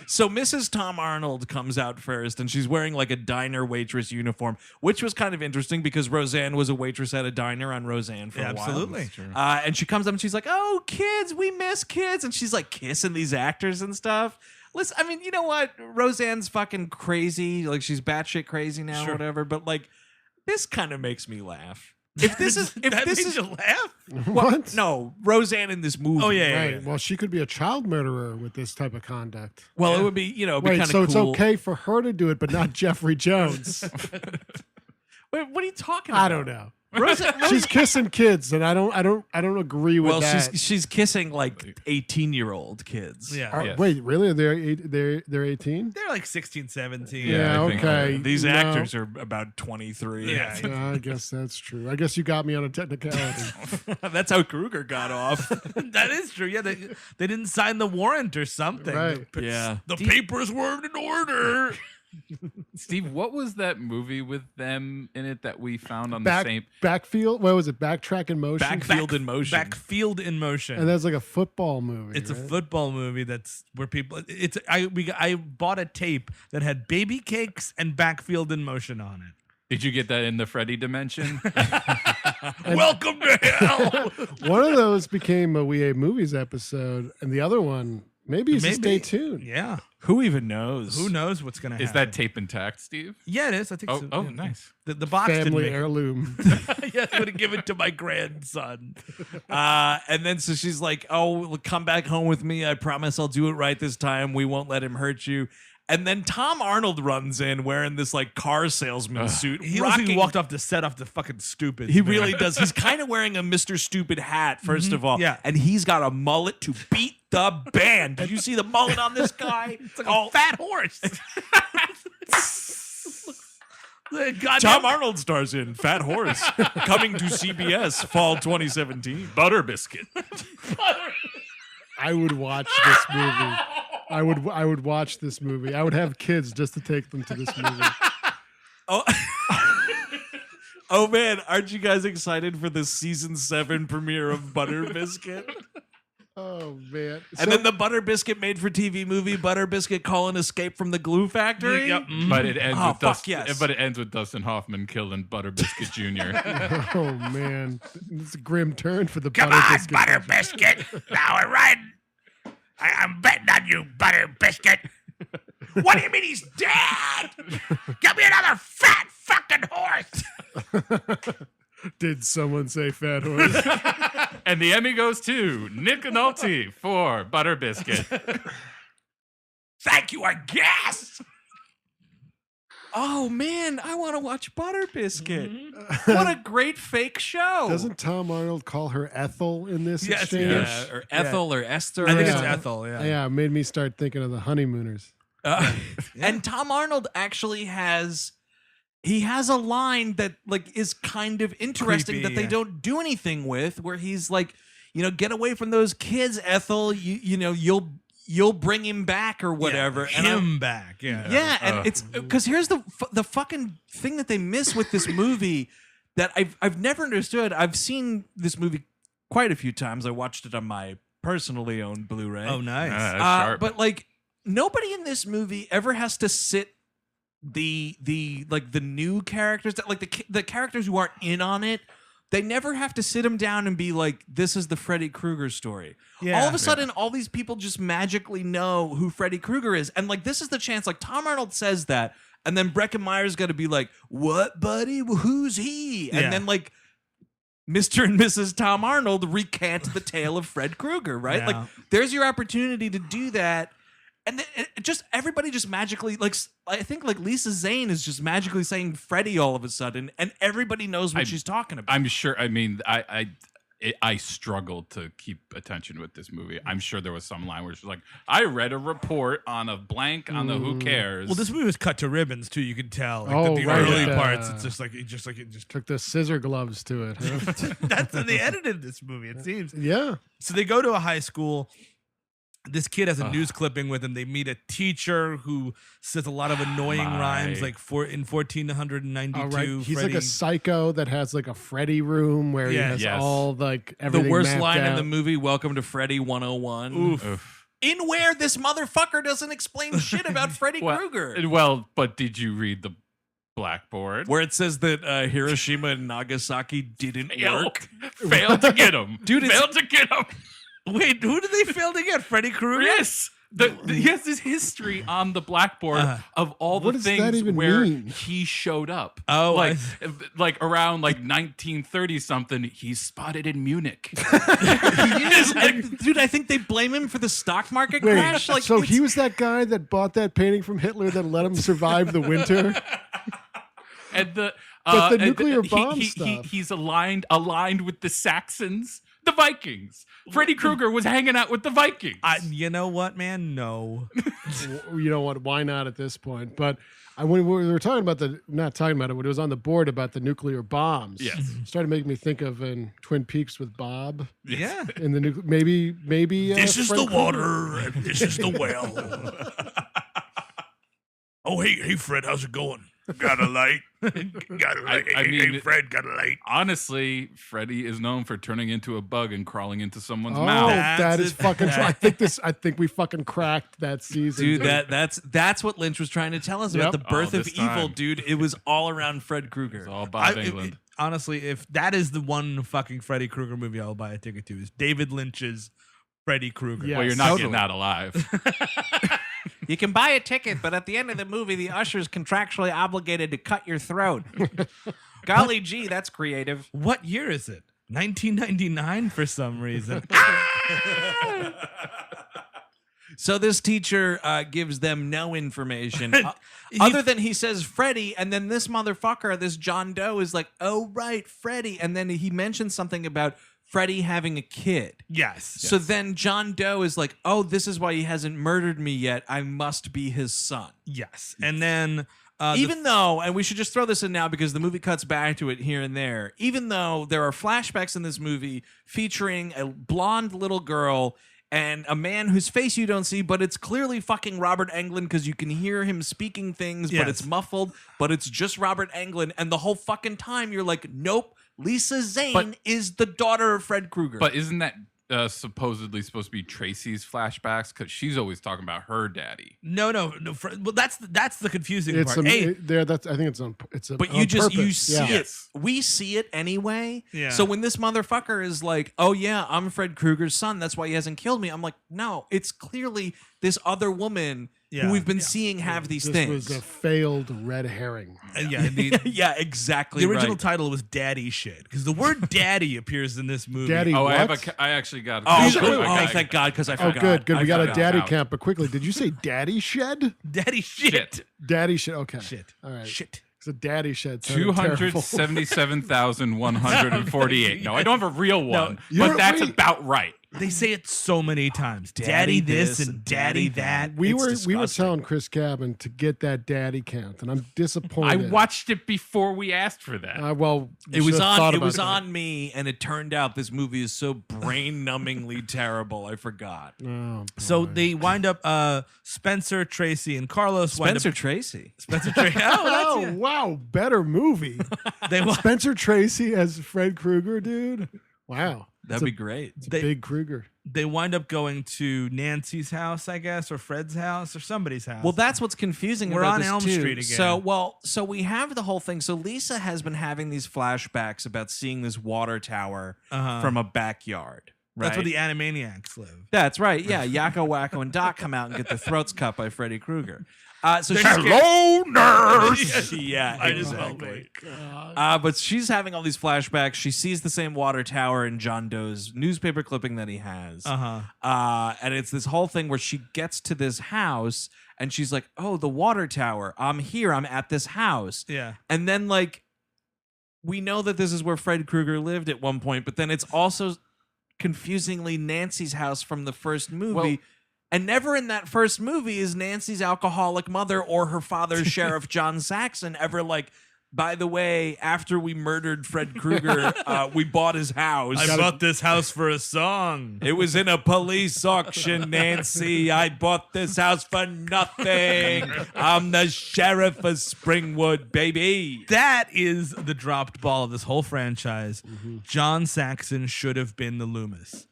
So Mrs. Tom Arnold comes out first, and she's wearing like a diner waitress uniform, which was kind of interesting because Roseanne was a waitress at a diner on Roseanne for a while. Absolutely. And she comes up and she's like, "Oh, kids, we miss kids," and she's like kissing these actors and stuff. Listen, I mean, you know what? Roseanne's fucking crazy, like she's batshit crazy now, or whatever. But like, this kind of makes me laugh. If this is you laugh? What? No, Roseanne in this movie. Oh yeah, Right. Well, she could be a child murderer with this type of conduct. Well, it would be, you know, be Wait, kind of so cool. it's okay for her to do it, but not Jeffrey Jones. Wait, what are you talking about? I don't know. She's kissing kids, and I don't agree with that. Well, she's kissing like 18-year-old kids. Yeah. Wait, really? They're 18? They're like 16, 17. Yeah, okay. These No. actors are about 23. Yeah. I guess that's true. I guess you got me on a technicality. That's how Kruger got off. That is true. Yeah, they didn't sign the warrant or something. Right. Yeah. The papers weren't in order. Steve, what was that movie with them in it that we found on the same Backfield? What was it? Backtrack in Motion? Backfield in Motion. Backfield in Motion. And that's like a football movie. It's a right? football movie that's where people. I bought a tape that had Baby Cakes and Backfield in Motion on it. Did you get that in the Freddy dimension? Welcome to hell. One of those became a We Ate Movies episode, and the other one maybe is a Stay Tuned. Yeah. Who even knows? Who knows what's going to happen? Is that tape intact, Steve? Yeah, it is. I think so. Oh, Yeah. nice. The box didn't Family make it. heirloom. Yeah, I'm going to give it to my grandson. And then so she's like, "Oh, come back home with me. I promise I'll do it right this time. We won't let him hurt you." And then Tom Arnold runs in wearing this like car salesman suit. He looks like he walked off the set off the fucking Stupid. He really does. He's kind of wearing a Mr. Stupid hat, first of all. Yeah. And he's got a mullet to beat the band. Did you see the mullet on this guy? It's like a fat horse. Tom Arnold stars in Fat Horse, coming to CBS fall 2017. Butter Biscuit. I would watch this movie. I would watch this movie. I would have kids just to take them to this movie. Oh man, aren't you guys excited for the season 7 premiere of Butter Biscuit? Oh man! And then the Butter Biscuit made for TV movie Butter Biscuit Call Escape from the Glue Factory. Yep. But it ends with yes. But it ends with Dustin Hoffman killing Butter Biscuit Jr. Oh man, it's a grim turn for the Come Butter on, Biscuit. Butter Biscuit. Now we're riding. I'm betting on you, Butter Biscuit. What do you mean he's dead? Give me another fat fucking horse. Did someone say fat horse? And the Emmy goes to Nick Nolte for Butter Biscuit. Thank you, I guess. Oh man, I want to watch Butter Biscuit. What a great fake show. Doesn't Tom Arnold call her Ethel in this Yes, exchange? Yeah, or Ethel or Esther. I think it's Yeah. Ethel. Yeah. Yeah, it made me start thinking of the honeymooners. And Tom Arnold actually has a line that like is kind of interesting Creepy, that they yeah. don't do anything with, where he's like, you know, get away from those kids, Ethel. You know, you'll bring him back or whatever. Yeah, and him back. Yeah. Yeah, and it's because here's the fucking thing that they miss with this movie that I've never understood. I've seen this movie quite a few times. I watched it on my personally owned Blu-ray. Oh, nice. That's sharp. But like nobody in this movie ever has to sit the new characters that like the characters who aren't in on it. They never have to sit them down and be like, this is the Freddy Krueger story. Yeah. All of a sudden, all these people just magically know who Freddy Krueger is. And like, this is the chance, like Tom Arnold says that. And then Breckin Meyer's got to be like, what, buddy? Well, who's he? And then like, Mr. and Mrs. Tom Arnold recant the tale of Fred Krueger, right? Yeah. Like, there's your opportunity to do that. And then everybody just magically, like, I think like Lisa Zane is just magically saying Freddy all of a sudden, and everybody knows what she's talking about. I'm sure. I mean, I struggled to keep attention with this movie. I'm sure there was some line where she's like, "I read a report on a blank on the Who Cares." Well, this movie was cut to ribbons too. You could tell. Like, Oh, the right, early yeah. parts. It's just like it just. Took the scissor gloves to it. Huh? That's how they edited this movie. It seems. Yeah. So they go to a high school. This kid has a news clipping with him. They meet a teacher who says a lot of annoying rhymes, like in 1492. All right. He's Freddy, like a psycho that has like a Freddy room where he has Yes. all like the everything worst mapped line in out. the movie, Welcome to Freddy 101. Oof. in where this motherfucker doesn't explain shit about Freddy Krueger. Well, but did you read the blackboard where it says that Hiroshima and Nagasaki didn't work? Failed to get him. Dude, failed to get him. Wait, who did they fail to get? Freddy Krueger? Yes. He has this history on the blackboard of all the things where he showed up. Oh, like around like 1930 something, he's spotted in Munich. He is. Dude, I think they blame him for the stock market crash. Like, so he was that guy that bought that painting from Hitler that let him survive the winter? And the nuclear bomb stuff. He's aligned with the Saxons, the Vikings. Freddy Krueger was hanging out with the Vikings. You know what, man? No. You know what? Why not at this point? But when we were talking about not talking about it, when it was on the board about the nuclear bombs, started making me think of in Twin Peaks with Bob. Yeah. In the maybe. This is Freddy the water, and this is the well. Oh, hey, Fred, how's it going? Got a light? Got a light? Hey, Fred, got a light? Honestly, Freddy is known for turning into a bug and crawling into someone's Oh, mouth. that is fucking true. I think we fucking cracked that season. Dude, that's what Lynch was trying to tell us about the birth of evil, dude. It was all around Fred Krueger. It's all Bob Englund. Honestly, if that is the one fucking Freddy Krueger movie I'll buy a ticket to, is David Lynch's Freddy Krueger. Yes, well, you're not getting out alive. You can buy a ticket, but at the end of the movie, the usher's contractually obligated to cut your throat. Golly gee, that's creative. What year is it? 1999 for some reason. So this teacher gives them no information other than he says Freddy, and then this motherfucker, this John Doe, is like, oh, right, Freddy. And then he mentions something about Freddy having a kid. Yes. So then John Doe is like, oh, this is why he hasn't murdered me yet. I must be his son. Yes. And then... even though, and we should just throw this in now because the movie cuts back to it here and there, even though there are flashbacks in this movie featuring a blonde little girl and a man whose face you don't see, but it's clearly fucking Robert Englund because you can hear him speaking things, but it's muffled, but it's just Robert Englund. And the whole fucking time you're like, nope, Lisa Zane is the daughter of Fred Krueger. But isn't that supposedly supposed to be Tracy's flashbacks? Because she's always talking about her daddy. No. Well, that's the confusing part. I think it's on. But on you purpose. see it. We see it anyway. Yeah. So when this motherfucker is like, "Oh yeah, I'm Fred Krueger's son. That's why he hasn't killed me." I'm like, no, it's clearly this other woman who we've been seeing have these things. This was a failed red herring. Yeah, exactly. The original title was Daddy Shit because the word "daddy" appears in this movie. Daddy, Oh, what? I actually got it. Oh, thank God, because I forgot. Oh, good. We got a daddy out. count. But quickly, did you say daddy shed? Daddy shit. Daddy shit. Okay. Shit. All right. Shit. It's a daddy shed. 277,148. No, I don't have a real one, but that's about right. They say it so many times. Daddy this and daddy that. We were telling Chris Cabin to get that daddy count, and I'm disappointed. I watched it before we asked for that. Well, it was on me, and it turned out this movie is so brain-numbingly terrible. I forgot. Oh, so they wind up Spencer, Tracy, and Carlos. Spencer Tracy. Oh, wow, better movie. Spencer Tracy as Fred Krueger, dude. Wow. That'd be great. It's a big Krueger. They wind up going to Nancy's house, I guess, or Fred's house, or somebody's house. Well, that's what's confusing We're about on this Elm too. Street again. So we have the whole thing. So Lisa has been having these flashbacks about seeing this water tower from a backyard. Right? That's where the Animaniacs live. That's right. Yeah, Yakko, Wacko, and Doc come out and get their throats cut by Freddy Krueger. Hello, nurse. Yeah, exactly. But she's having all these flashbacks. She sees the same water tower in John Doe's newspaper clipping that he has. And it's this whole thing where she gets to this house and she's like, "Oh, the water tower. I'm here. I'm at this house." Yeah. And then we know that this is where Fred Krueger lived at one point, but then it's also confusingly Nancy's house from the first movie. Well, and never in that first movie is Nancy's alcoholic mother or her father, Sheriff John Saxon, ever like, by the way, after we murdered Fred Krueger, we bought his house. I bought this house for a song. It was in a police auction, Nancy. I bought this house for nothing. I'm the sheriff of Springwood, baby. That is the dropped ball of this whole franchise. John Saxon should have been the Loomis.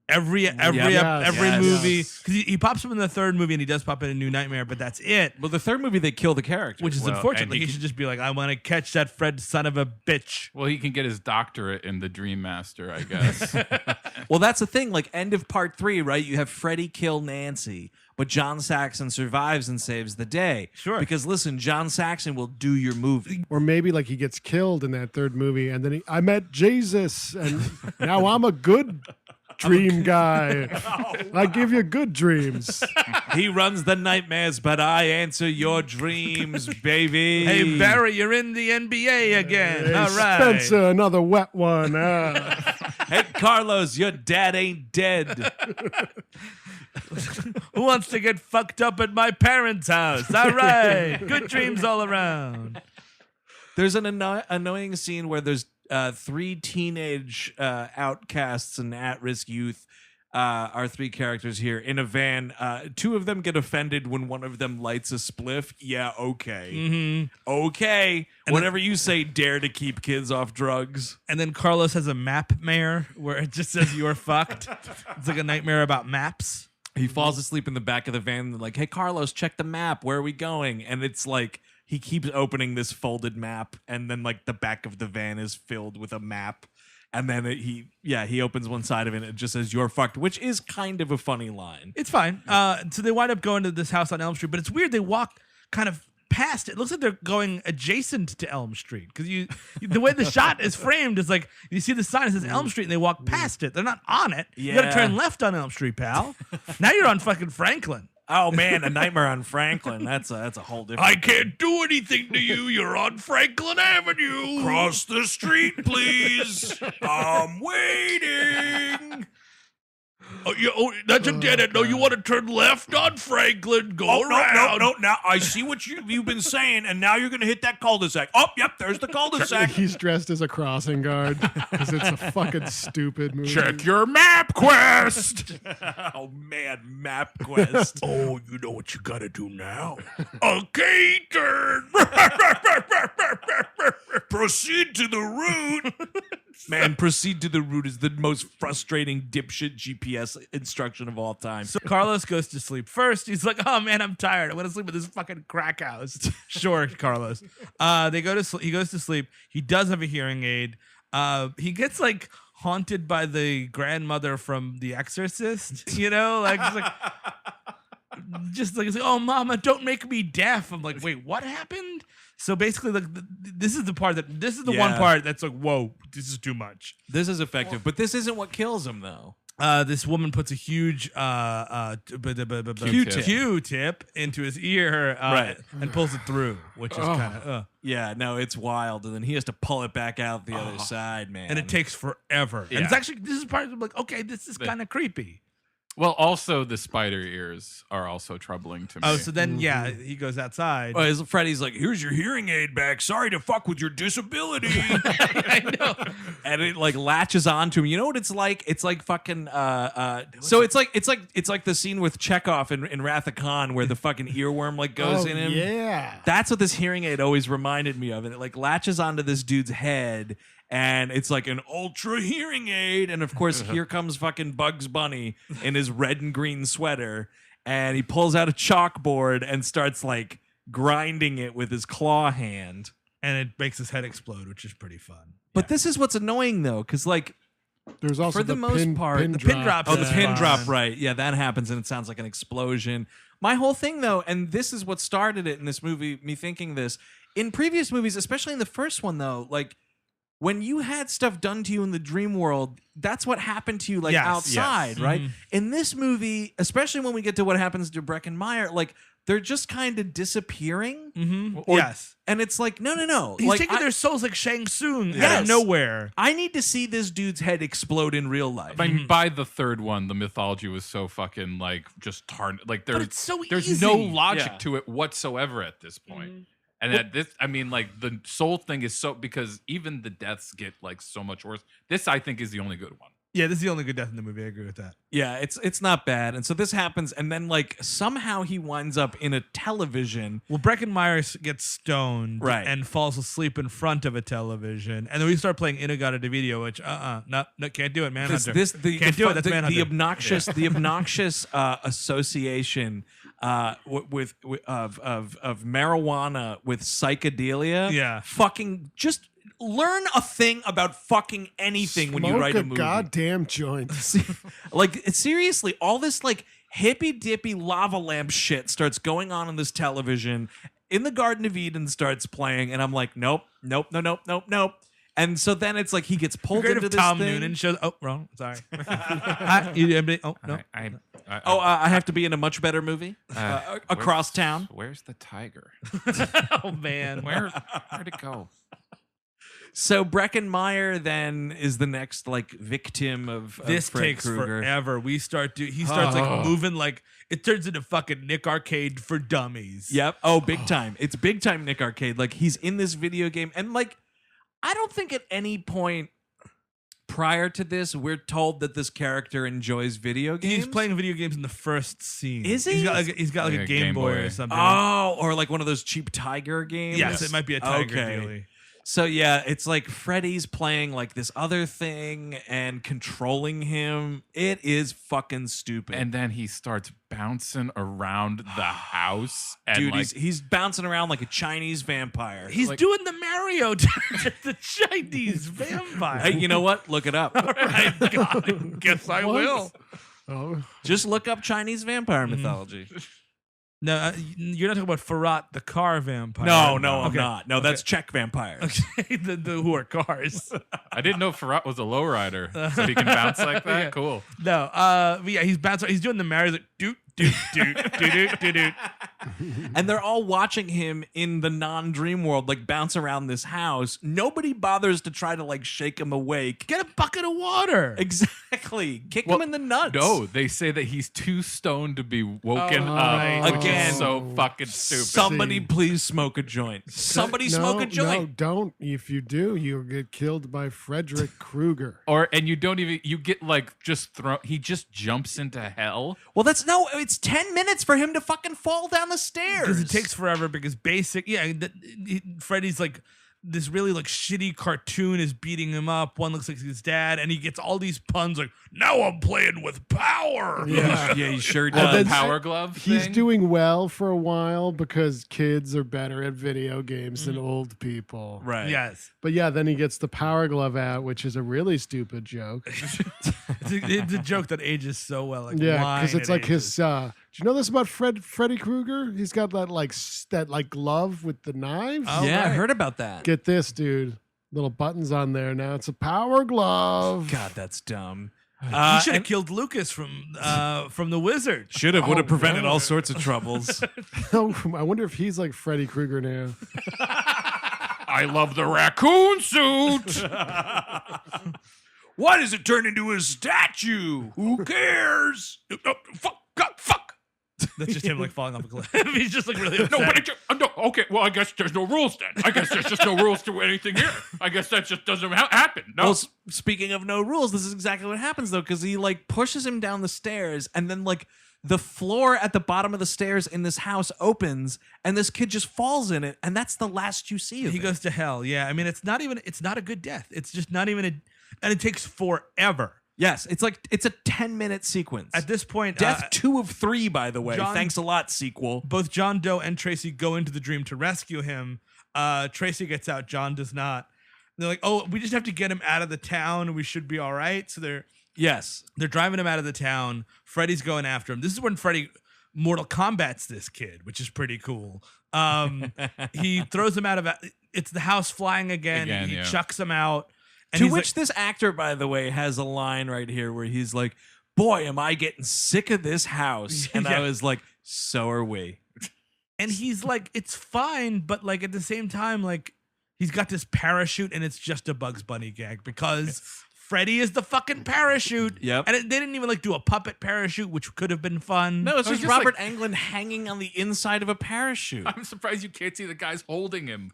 Every movie, because he pops up in the third movie and he does pop in a New Nightmare, but that's it. Well, the third movie they kill the character, which is unfortunate. Like, he should just be like, I want to catch that Fred son of a bitch. Well, he can get his doctorate in the Dream Master, I guess. Well, that's the thing. Like, end of part 3, right? You have Freddy kill Nancy, but John Saxon survives and saves the day. Sure. Because listen, John Saxon will do your movie. Or maybe like he gets killed in that third movie, and then I met Jesus, and now I'm a good dream guy. I give you good dreams. He runs the nightmares, but I answer your dreams, baby. Hey, Barry, you're in the NBA again. Hey, all right. Spencer, another wet one. Hey, Carlos, your dad ain't dead. Who wants to get fucked up at my parents' house? All right. Good dreams all around. There's an annoying scene where there's 3 teenage outcasts and at-risk youth, our 3 characters here in a van. 2 of them get offended when one of them lights a spliff. Yeah, okay. Mm-hmm. Okay. And whatever you say, dare to keep kids off drugs. And then Carlos has a map mare where it just says you're fucked. It's like a nightmare about maps. He falls asleep in the back of the van. Like, hey, Carlos, check the map. Where are we going? And it's like, he keeps opening this folded map, and then like the back of the van is filled with a map, and then he opens one side of it and it just says "You're fucked," which is kind of a funny line. It's fine. So they wind up going to this house on Elm Street, but it's weird. They walk kind of past it. It looks like they're going adjacent to Elm Street because the way the shot is framed is like you see the sign that says Elm Street and they walk past it. They're not on it. Yeah. You got to turn left on Elm Street, pal. Now you're on fucking Franklin. Oh man, A Nightmare on Franklin. That's a whole different. I can't do anything to you. You're on Franklin Avenue. Cross the street, please. I'm waiting. Oh, that's a dead end. No, you want to turn left on Franklin. Go around. No. Now I see what you've been saying, and now you're going to hit that cul-de-sac. Oh, yep, there's the cul-de-sac. He's dressed as a crossing guard because it's a fucking stupid movie. Check your map quest. Oh man, map quest. Oh, you know what you got to do now? Okay, turn. Proceed to the route. Man, proceed to the route is the most frustrating dipshit GPS instruction of all time. So Carlos goes to sleep first. He's like, "Oh man, I'm tired. I want to sleep at this fucking crack house." Sure, Carlos. They go to sleep. He goes to sleep. He does have a hearing aid. He gets like haunted by the grandmother from The Exorcist. You know, like just like, "Oh, Mama, don't make me deaf." I'm like, "Wait, what happened?" So basically, like, this is the one part that's like, whoa, this is too much. This is effective, but this isn't what kills him, though. This woman puts a huge Q-tip into his ear and pulls it through, which is kind of yeah, no, it's wild, and then he has to pull it back out the other side, man, and it takes forever. Yeah. And it's actually this is part of like, okay, this is kind of creepy. Well, also the spider ears are also troubling to me. Oh, so then he goes outside. Freddy's like, "Here's your hearing aid back. Sorry to fuck with your disability." I know. And it like latches onto him. You know what it's like? It's like fucking. So it's like the scene with Chekhov in Wrath of Khan where the fucking earworm like goes in him. Yeah, that's what this hearing aid always reminded me of, and it like latches onto this dude's head. And it's like an ultra hearing aid. And of course, here comes fucking Bugs Bunny in his red and green sweater. And he pulls out a chalkboard and starts like grinding it with his claw hand. And it makes his head explode, which is pretty fun. But this is what's annoying, though, because like, there's also for the most part, pin the drop. pin drop. Oh, the pin drop, right. Yeah, that happens and it sounds like an explosion. My whole thing, though, and this is what started it in this movie, me thinking this. In previous movies, especially in the first one, though, like, when you had stuff done to you in the dream world, that's what happened to you, like, outside, right? Mm-hmm. In this movie, especially when we get to what happens to Breckin and Meyer, like, they're just kind of disappearing. Mm-hmm. And it's like, no. He's like, taking their souls like Shang Tsung out of nowhere. I need to see this dude's head explode in real life. I mean, by the third one, the mythology was so fucking, like, just like, there's easy. no logic to it whatsoever at this point. Mm-hmm. And at this, I mean, like, the soul thing is so, because even the deaths get, like, so much worse. This, I think, is the only good one. Yeah, this is the only good death in the movie. I agree with that. Yeah, it's not bad. And so this happens, and then like somehow he winds up in a television. Well, Breckin Meyer gets stoned and falls asleep in front of a television, and then we start playing Inagata video, which no, can't do it, Manhunter. Can't do it. That's Manhunter. The obnoxious association with marijuana with psychedelia. Yeah, fucking just. Learn a thing about fucking anything when you write a movie. Goddamn joint. Like seriously, all this like hippy dippy lava lamp shit starts going on this television. In the Garden of Eden starts playing, and I'm like, nope. And so then it's like he gets pulled into this Tom thing. Noonan shows. Oh, wrong. Sorry. Oh no. I have to be in a much better movie across town. Where's the tiger? Oh man, where'd it go? So Breckin Meyer then is the next like victim of this Fred takes Krueger. forever. He starts like moving like it turns into fucking Nick Arcade for dummies. Yep. Oh, big time. It's big time Nick Arcade. Like he's in this video game, and like I don't think at any point prior to this we're told that this character enjoys video games. He's playing video games in the first scene. Is he? He's got like a Game Boy or something. Oh, or like one of those cheap Tiger games. Yes, it might be a Tiger dealie. So yeah, it's like Freddy's playing like this other thing and controlling him. It is fucking stupid. And then he starts bouncing around the house. And dude, like, he's bouncing around like a Chinese vampire. He's like, doing the Mario, the Chinese vampire. Hey, you know what? Look it up. All right, God, guess I will. Oh, just look up Chinese vampire mythology. No, you're not talking about Farhat, the car vampire. No, I'm not. No, that's Czech vampires. Okay, the who are cars. I didn't know Farhat was a lowrider, so he can bounce like that. Yeah. Cool. No, but yeah, he's bouncing. He's doing the Mario, like doot. And they're all watching him in the non-dream world, like bounce around this house. Nobody bothers to try to like shake him awake. Get a bucket of water. Exactly. Kick him in the nuts. No, they say that he's too stoned to be woken up. Right. Which is so fucking stupid. Somebody please smoke a joint. Somebody smoke a joint. No, don't. If you do, you'll get killed by Frederick Krueger. And you don't even, you get like just thrown, he just jumps into hell. Well, it's 10 minutes for him to fucking fall down the stairs. Because it takes forever because Freddy's like this really like shitty cartoon is beating him up. One looks like his dad, and he gets all these puns like, now I'm playing with power. Yeah, he sure does. Power glove He's thing? doing well for a while because kids are better at video games than old people. Right. Yes. But yeah, then he gets the power glove out, which is a really stupid joke. It's a joke that ages so well. Like, yeah, because it's like ages. his. Do you know this about Freddy Krueger? He's got that like glove with the knives. Oh, yeah, right. I heard about that. Get this, dude. Little buttons on there. Now it's a power glove. God, that's dumb. He should have killed Lucas from the Wizard. Should have. Would have prevented all sorts of troubles. I wonder if he's like Freddy Krueger now. I love the raccoon suit. Why does it turn into a statue? Who cares? Fuck. That's just him like falling off a cliff. He's just like really upset. No, okay. Well, I guess there's no rules then. I guess there's just no rules to anything here. I guess that just doesn't happen. No. Well, speaking of no rules, this is exactly what happens though, because he like pushes him down the stairs, and then like the floor at the bottom of the stairs in this house opens, and this kid just falls in it, and that's the last you see of He him. goes to hell. Yeah, I mean, it's not a good death. It's just not even and it takes forever. Yes, it's a 10-minute sequence. At this point, death 2 of 3, by the way. John, thanks a lot, sequel. Both John Doe and Tracy go into the dream to rescue him. Tracy gets out. John does not. They're like, oh, we just have to get him out of the town. We should be all right. So they're driving him out of the town. Freddy's going after him. This is when Freddy Mortal Kombat's this kid, which is pretty cool. He throws him out of it's the house flying again. He chucks him out. To which this actor, by the way, has a line right here where he's like, boy, am I getting sick of this house. And I was like, so are we. And he's like, it's fine, but like at the same time, like he's got this parachute and it's just a Bugs Bunny gag because Freddy is the fucking parachute. Yep. And they didn't even like do a puppet parachute, which could have been fun. No, it's just Robert Englund hanging on the inside of a parachute. I'm surprised you can't see the guys holding him.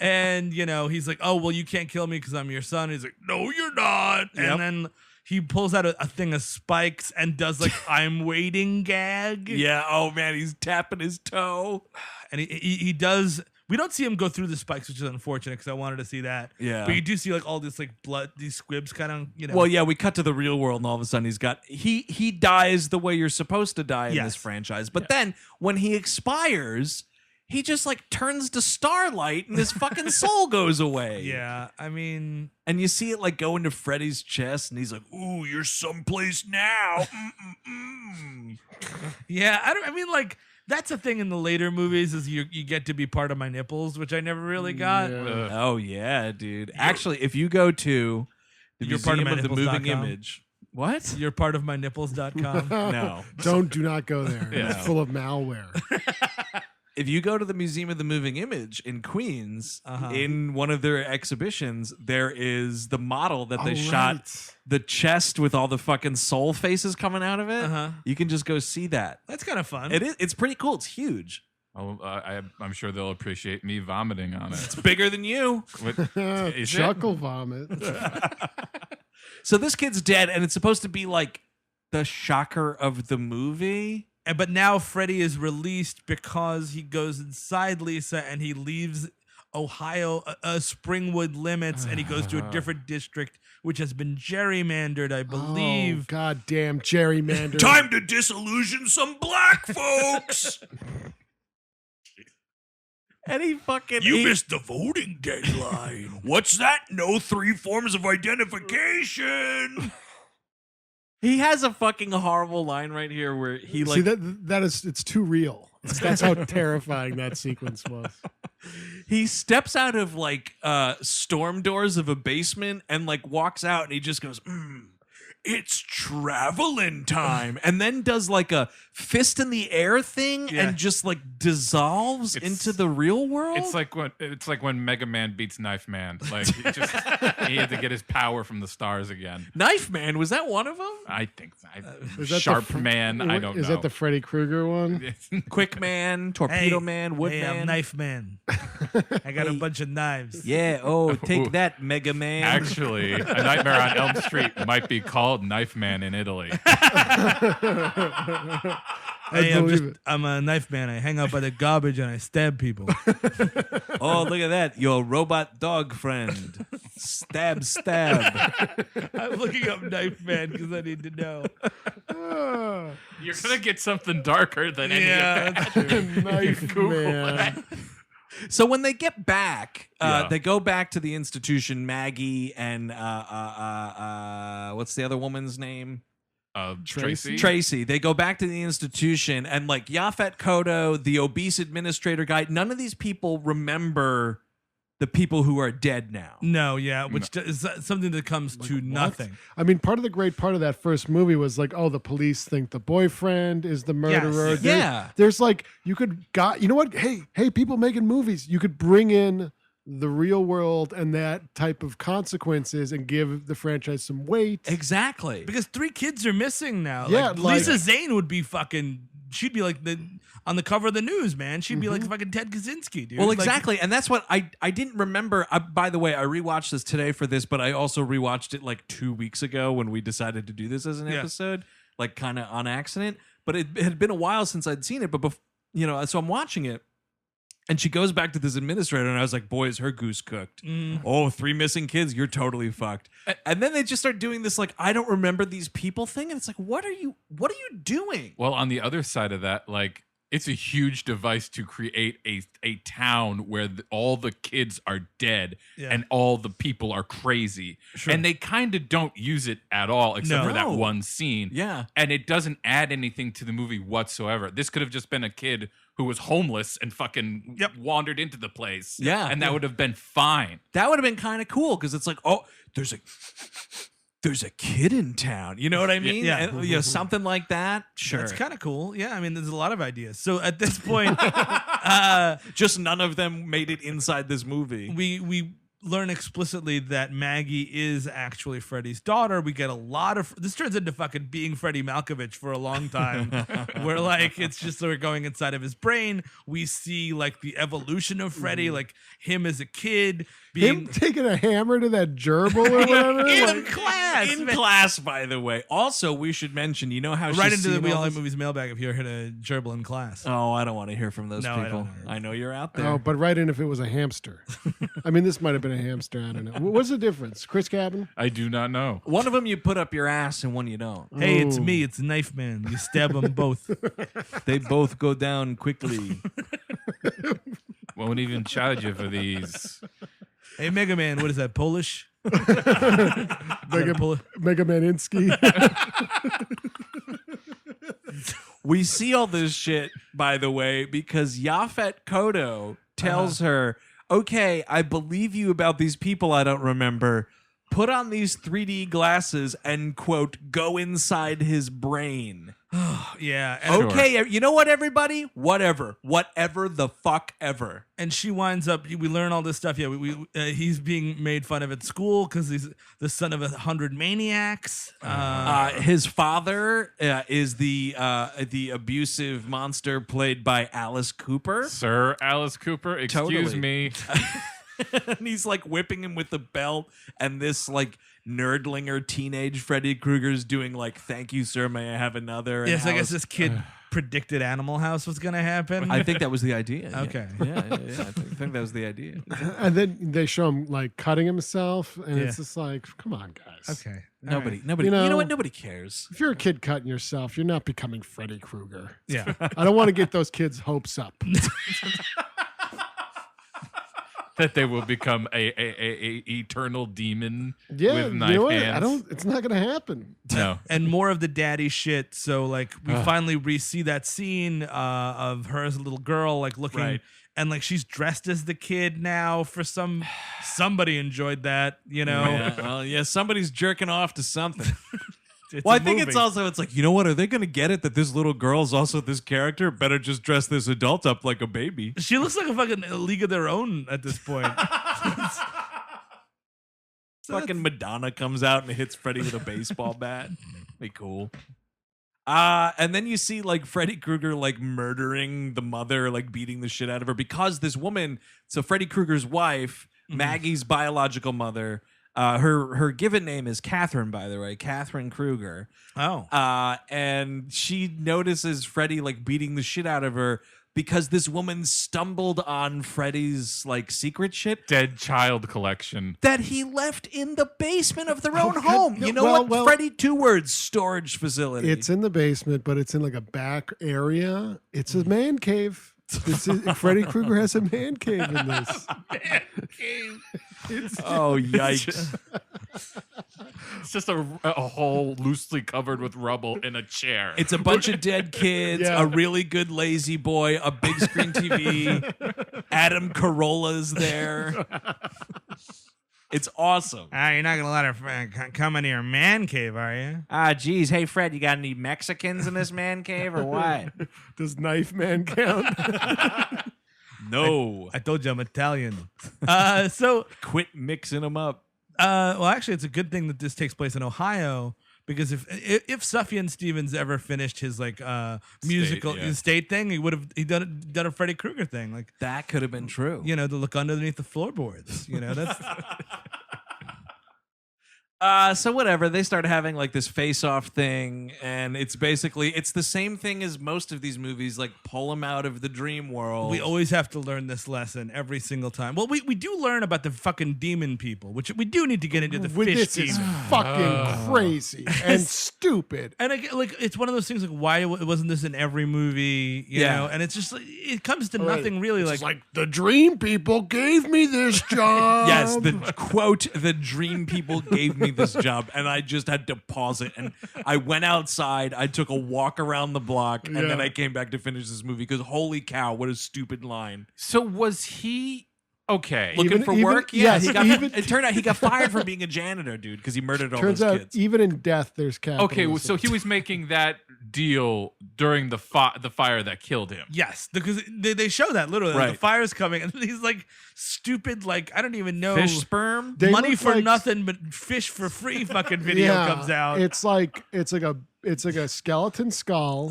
And, he's like, oh, well, you can't kill me because I'm your son. He's like, no, you're not. Yep. And then he pulls out a thing of spikes and does like, I'm waiting gag. Yeah. Oh, man. He's tapping his toe. And he does. We don't see him go through the spikes, which is unfortunate because I wanted to see that. Yeah. But you do see like all this like blood, these squibs kind of, Well, yeah, we cut to the real world and all of a sudden he dies the way you're supposed to die in this franchise. But then when he expires, he just like turns to starlight and his fucking soul goes away. Yeah, I mean, and you see it like go into Freddy's chest and he's like, "Ooh, you're someplace now." Yeah, I mean, like that's a thing in the later movies is you get to be part of my nipples, which I never really got. Yeah. Oh yeah, dude. Actually, if you go to the Museum of the Moving Image, what? You're part of my nipples.com. No. Do not go there. It's full of malware. If you go to the Museum of the Moving Image in Queens, in one of their exhibitions, there is the model that they shot the chest with all the fucking soul faces coming out of it. You can just go see that. That's kind of fun. It is. It's pretty cool. It's huge. Oh, I'm sure they'll appreciate me vomiting on it. It's bigger than you. Chuckle vomit. So this kid's dead, and it's supposed to be like the shocker of the movie. But now Freddy is released because he goes inside Lisa and he leaves Ohio, Springwood limits, and he goes to a different district, which has been gerrymandered, I believe. Oh, goddamn gerrymandered. Time to disillusion some black folks. And he fucking... You missed the voting deadline. What's that? No 3 forms of identification. He has a fucking horrible line right here where he like... See, that is, it's too real. That's how terrifying that sequence was. He steps out of like storm doors of a basement and like walks out and he just goes, it's traveling time. And then does like a fist in the air thing and just like dissolves into the real world. It's like when Mega Man beats Knife Man. Like he had to get his power from the stars again. Knife Man, was that one of them? I think Is that Sharp Man. I don't know. Is that the Freddy Krueger one? Quick Man, Torpedo Man, Wood Man. I'm Knife Man. I got a bunch of knives. Yeah. Oh, take that, Mega Man. Actually, A Nightmare on Elm Street might be called Knife Man in Italy. Hey, I'm a knife man. I hang out by the garbage and I stab people. Oh, look at that. Your robot dog friend. Stab, stab. I'm looking up knife man because I need to know. You're going to get something darker than any of that. Knife man. So when they get back, they go back to the institution, Maggie and what's the other woman's name? Tracy. Tracy. They go back to the institution and like Yaphet, Kotto, the obese administrator guy, none of these people remember the people who are dead now. No, which is something that comes to nothing. I mean, part of the great part of that first movie was like, oh, the police think the boyfriend is the murderer. Yes. There's like, you know what? Hey, people making movies, you could bring in the real world and that type of consequences and give the franchise some weight. Exactly. Because 3 kids are missing now. Yeah, like Lisa Zane would be fucking, she'd be like on the cover of the news, man. She'd be like fucking Ted Kaczynski, dude. Well, exactly. And that's what I didn't remember. By the way, I rewatched this today for this, but I also rewatched it like 2 weeks ago when we decided to do this as an episode, like kind of on accident. But it had been a while since I'd seen it. But, so I'm watching it. And she goes back to this administrator, and I was like, boy, is her goose cooked. Oh, 3 missing kids, you're totally fucked. And then they just start doing this, like, I don't remember these people thing. And it's like, what are you doing? Well, on the other side of that, like, it's a huge device to create a town where all the kids are dead and all the people are crazy. Sure. And they kind of don't use it at all, except for that one scene. Yeah. And it doesn't add anything to the movie whatsoever. This could have just been a kid who was homeless and fucking wandered into the place. Yeah. And that would have been fine. That would have been kind of cool because it's like, oh, there's a kid in town. You know what I mean? Yeah. And, something like that. Sure. It's kind of cool. Yeah. I mean, there's a lot of ideas. So at this point, just none of them made it inside this movie. We learn explicitly that Maggie is actually Freddy's daughter. We get a lot of this turns into fucking being Freddie Malkovich for a long time, where like it's just we're going inside of his brain. We see like the evolution of Freddy, like him as a kid, him taking a hammer to that gerbil or whatever in class. In class, by the way. Also, we should mention, you know how right she's into the We all All Like this- Movies mailbag if you hit a gerbil in class. Oh, I don't want to hear from those No, I people. don't. I know you're out there. Oh, but right in if it was a hamster. I mean, this might have been a hamster. I don't know. What's the difference? Chris Cabin? I do not know. One of them you put up your ass and one you don't. Hey, it's Ooh. me. It's Knife Man. You stab them both. They both go down quickly. Won't even charge you for these. Hey, Mega Man. What is that? Polish? Mega Maninsky. We see all this shit, by the way, because Yaphet Kotto tells her, okay, I believe you about these people I don't remember. Put on these 3D glasses and, quote, go inside his brain. Yeah. And Okay, you know what, everybody? Whatever the fuck ever. And she winds up. We learn all this stuff. Yeah, he's being made fun of at school because he's the son of 100 maniacs. His father is the abusive monster played by Alice Cooper. Sir Alice Cooper, excuse Totally. me. And he's like whipping him with the belt, and this like nerdlinger teenage Freddy Krueger's doing like, "Thank you, sir. May I have another?" And Yes, I guess Alice- this kid predicted Animal House was going to happen. I think that was the idea. Yeah. Okay. Yeah. I think that was the idea. And then they show him like cutting himself, and it's just like, come on, guys. Okay. Nobody. You You know- know what? Nobody cares. If you're a kid cutting yourself, you're not becoming Freddy Krueger. Yeah. I don't want to get those kids' hopes up. That they will become a eternal demon Yeah, with knife you know what? hands. It's not going to happen. No. And more of the daddy shit. So like we finally re-see that scene of her as a little girl, like looking Right. and like she's dressed as the kid now for somebody enjoyed that, you know. Yeah, well, yeah, somebody's jerking off to something. It's Well, a I think it's movie. also, it's like, you know what? Are they going to get it that this little girl is also this character? Better just dress this adult up like a baby. She looks like a fucking League of Their Own at this point. Fucking Madonna comes out and hits Freddy with a baseball bat. Be cool. And then you see like Freddy Krueger like murdering the mother, like beating the shit out of her because this woman, so Freddy Krueger's wife, Maggie's biological mother, her given name is Catherine, by the way, Catherine Krueger. Oh. And she notices Freddy like beating the shit out of her because this woman stumbled on Freddy's like secret shit Dead child collection. that he left in the basement of their own God, home. no, You know well, what? well- Freddy, 2 words, storage facility. It's in the basement, but it's in like a back area. It's a man cave. Freddy Krueger has a man cave in this. Oh, yikes. It's just a hole loosely covered with rubble in a chair. It's a bunch of dead kids, Yeah. a really good lazy boy, a big screen TV. Adam Carolla's there. It's awesome. You're not gonna let her come into your man cave, are you? Geez. Hey, Fred, you got any Mexicans in this man cave or what? Does Knife Man count? No. I told you I'm Italian. So Quit mixing them up. well, actually, it's a good thing that this takes place in Ohio because if Sufjan Stevens ever finished his like musical yeah. state thing, he would have done a Freddy Krueger thing, like That could have been true. you know, to look underneath the floorboards. You know, that's So whatever, they start having like this face-off thing, and it's the same thing as most of these movies, like pull them out of the dream world. we always have to learn this lesson every single time. Well, we do learn about the fucking demon people, which we do need to get into the fish This is demon. fucking crazy and stupid. And again, like it's one of those things like why wasn't this in every movie? You know, and it's just like, it comes to nothing really. It's like the dream people gave me this job. Yes, the quote, the dream people gave me this job, and I just had to pause it. And I went outside, I took a walk around the block, and then I came back to finish this movie because holy cow, what a stupid line. So was he okay? Looking for work? Yeah, yes, it turned out he got fired for being a janitor, dude, because he murdered all Turns those out, kids. even in death, there's capitalism. Okay, so he was making that deal during the fire that killed him. Yes, because they show that literally. Like, the fire's coming, and he's like stupid, like I don't even know, fish sperm, money for nothing but fish for free. Fucking video comes out. It's like a skeleton skull.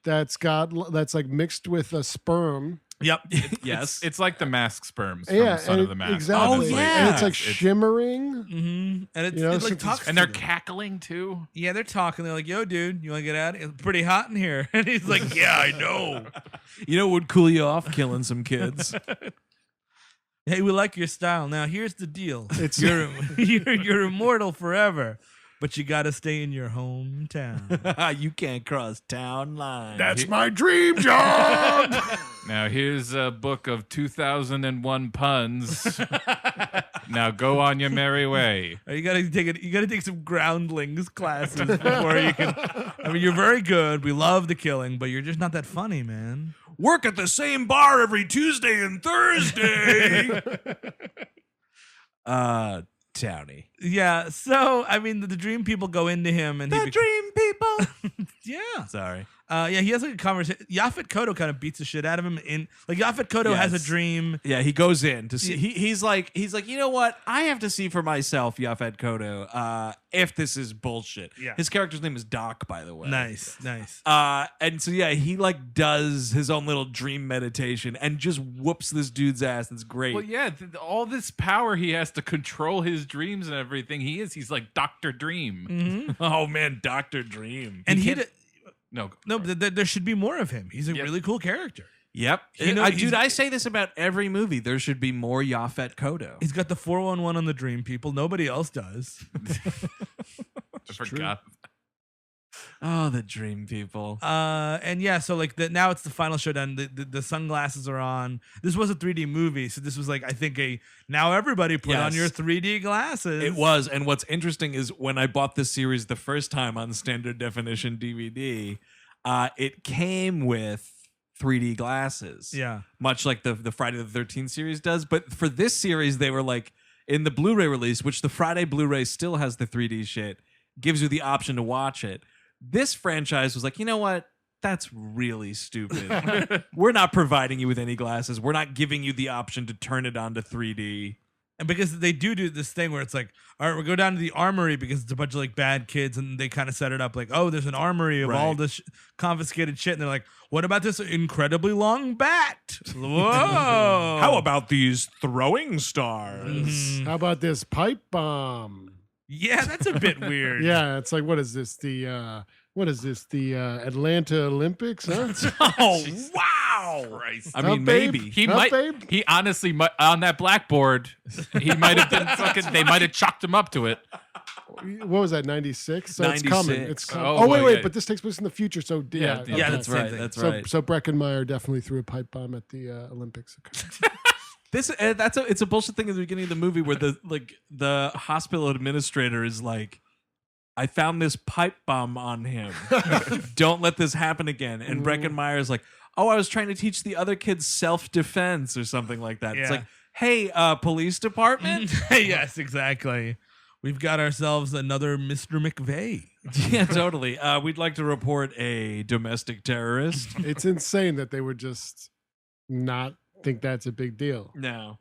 That's like mixed with a sperm. Yep. Yes. It's like the mask sperms from Son of the Mask. Exactly. Oh, yeah. And it's like shimmering. Mm-hmm. And it's, it like talks and they're cackling too. Yeah, they're talking. They're like, "Yo, dude, you want to get out? It's pretty hot in here." And he's like, "Yeah, I know." You know what would cool you off? Killing some kids. Hey, we like your style. Now, here's the deal. You're immortal forever. But you got to stay in your hometown. You can't cross town line. That's my dream job. Now here's a book of 2001 puns. Now go on your merry way. You gotta take some groundlings classes before you can. I mean, you're very good. We love the killing, but you're just not that funny, man. Work at the same bar every Tuesday and Thursday. Townie. Yeah, so I mean, the dream people go into him, and dream people. Yeah, sorry. Yeah, he has like a conversation. Yaphet Kotto kind of beats the shit out of him. Yaphet Kotto has a dream. Yeah, he goes in to see. He's like, you know what? I have to see for myself, Yaphet Kotto, if this is bullshit. Yeah. His character's name is Doc, by the way. Nice. And so yeah, he like does his own little dream meditation and just whoops this dude's ass. It's great. Well, yeah, all this power he has to control his dreams and everything. He's like Dr. Dream. Mm-hmm. Oh man, Dr. Dream. And No, but there should be more of him. He's a really cool character. Yep. Dude, I say this about every movie. There should be more Yaphet Kotto. He's got the 411 on the dream people. Nobody else does. I forgot. Oh, the dream people. And yeah, so like now it's the final showdown. The sunglasses are on. This was a 3D movie, so this was like I think now everybody put on your 3D glasses. It was, and what's interesting is when I bought this series the first time on standard definition DVD, it came with 3D glasses. Yeah, much like the Friday the 13th series does. But for this series, they were like in the Blu-ray release, which the Friday Blu-ray still has the 3D shit, gives you the option to watch it. This franchise was like, you know what? That's really stupid. We're not providing you with any glasses. We're not giving you the option to turn it on to 3D. And because they do this thing where it's like, all right, we'll go down to the armory because it's a bunch of like bad kids, and they kind of set it up like, oh, there's an armory of all this confiscated shit, and they're like, what about this incredibly long bat? Whoa! How about these throwing stars? Mm-hmm. How about this pipe bomb? Yeah, that's a bit weird. Yeah, it's like, what is this? The Atlanta Olympics? Huh? Oh, wow! Christ. I mean, maybe he honestly might, on that blackboard, he might have been fucking. They might have chalked him up to it. What was that? 96. So 96. it's coming. It's coming. Oh, wait, yeah. but this takes place in the future. So yeah, that's right. That's right. So Breckin Meyer definitely threw a pipe bomb at the Olympics. Okay. It's a bullshit thing at the beginning of the movie where the hospital administrator is like, I found this pipe bomb on him. Don't let this happen again. And Breckin Meyer is like, oh, I was trying to teach the other kids self-defense or something like that. Yeah. It's like, hey, police department? Yes, exactly. We've got ourselves another Mr. McVeigh. Yeah, totally. We'd like to report a domestic terrorist. It's insane that they would just not think that's a big deal. No.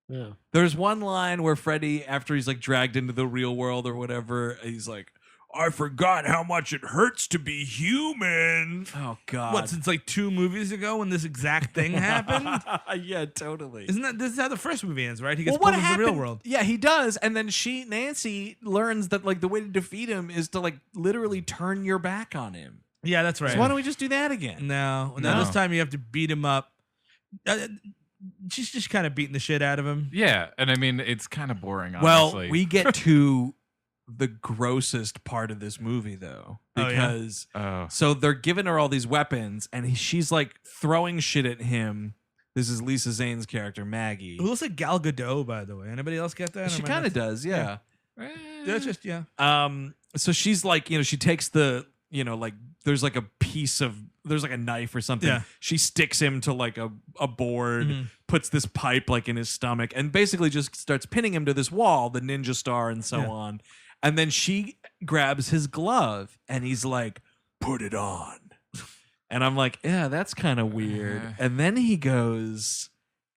Yeah. There's one line where Freddy, after he's like dragged into the real world or whatever, he's like, I forgot how much it hurts to be human. Oh, God. What, since like 2 movies ago when this exact thing happened? Yeah, totally. This is how the first movie ends, right? He gets pulled into the real world. Yeah, he does. And then Nancy learns that like the way to defeat him is to like literally turn your back on him. Yeah, that's right. So why don't we just do that again? No. This time you have to beat him up. She's just kind of beating the shit out of him. Yeah, and I mean, it's kind of boring, honestly. Well, we get to the grossest part of this movie, though, because so they're giving her all these weapons, and she's like throwing shit at him. This is Lisa Zane's character, Maggie. Who looks like Gal Gadot, by the way. Anybody else get that? She kind of does, yeah. That's just, yeah. So she's like, she takes the, like there's like a piece of, there's like a knife or something. Yeah. She sticks him to like a board, puts this pipe like in his stomach, and basically just starts pinning him to this wall, the ninja star and so on. And then she grabs his glove and he's like, put it on. And I'm like, yeah, that's kind of weird. And then he goes,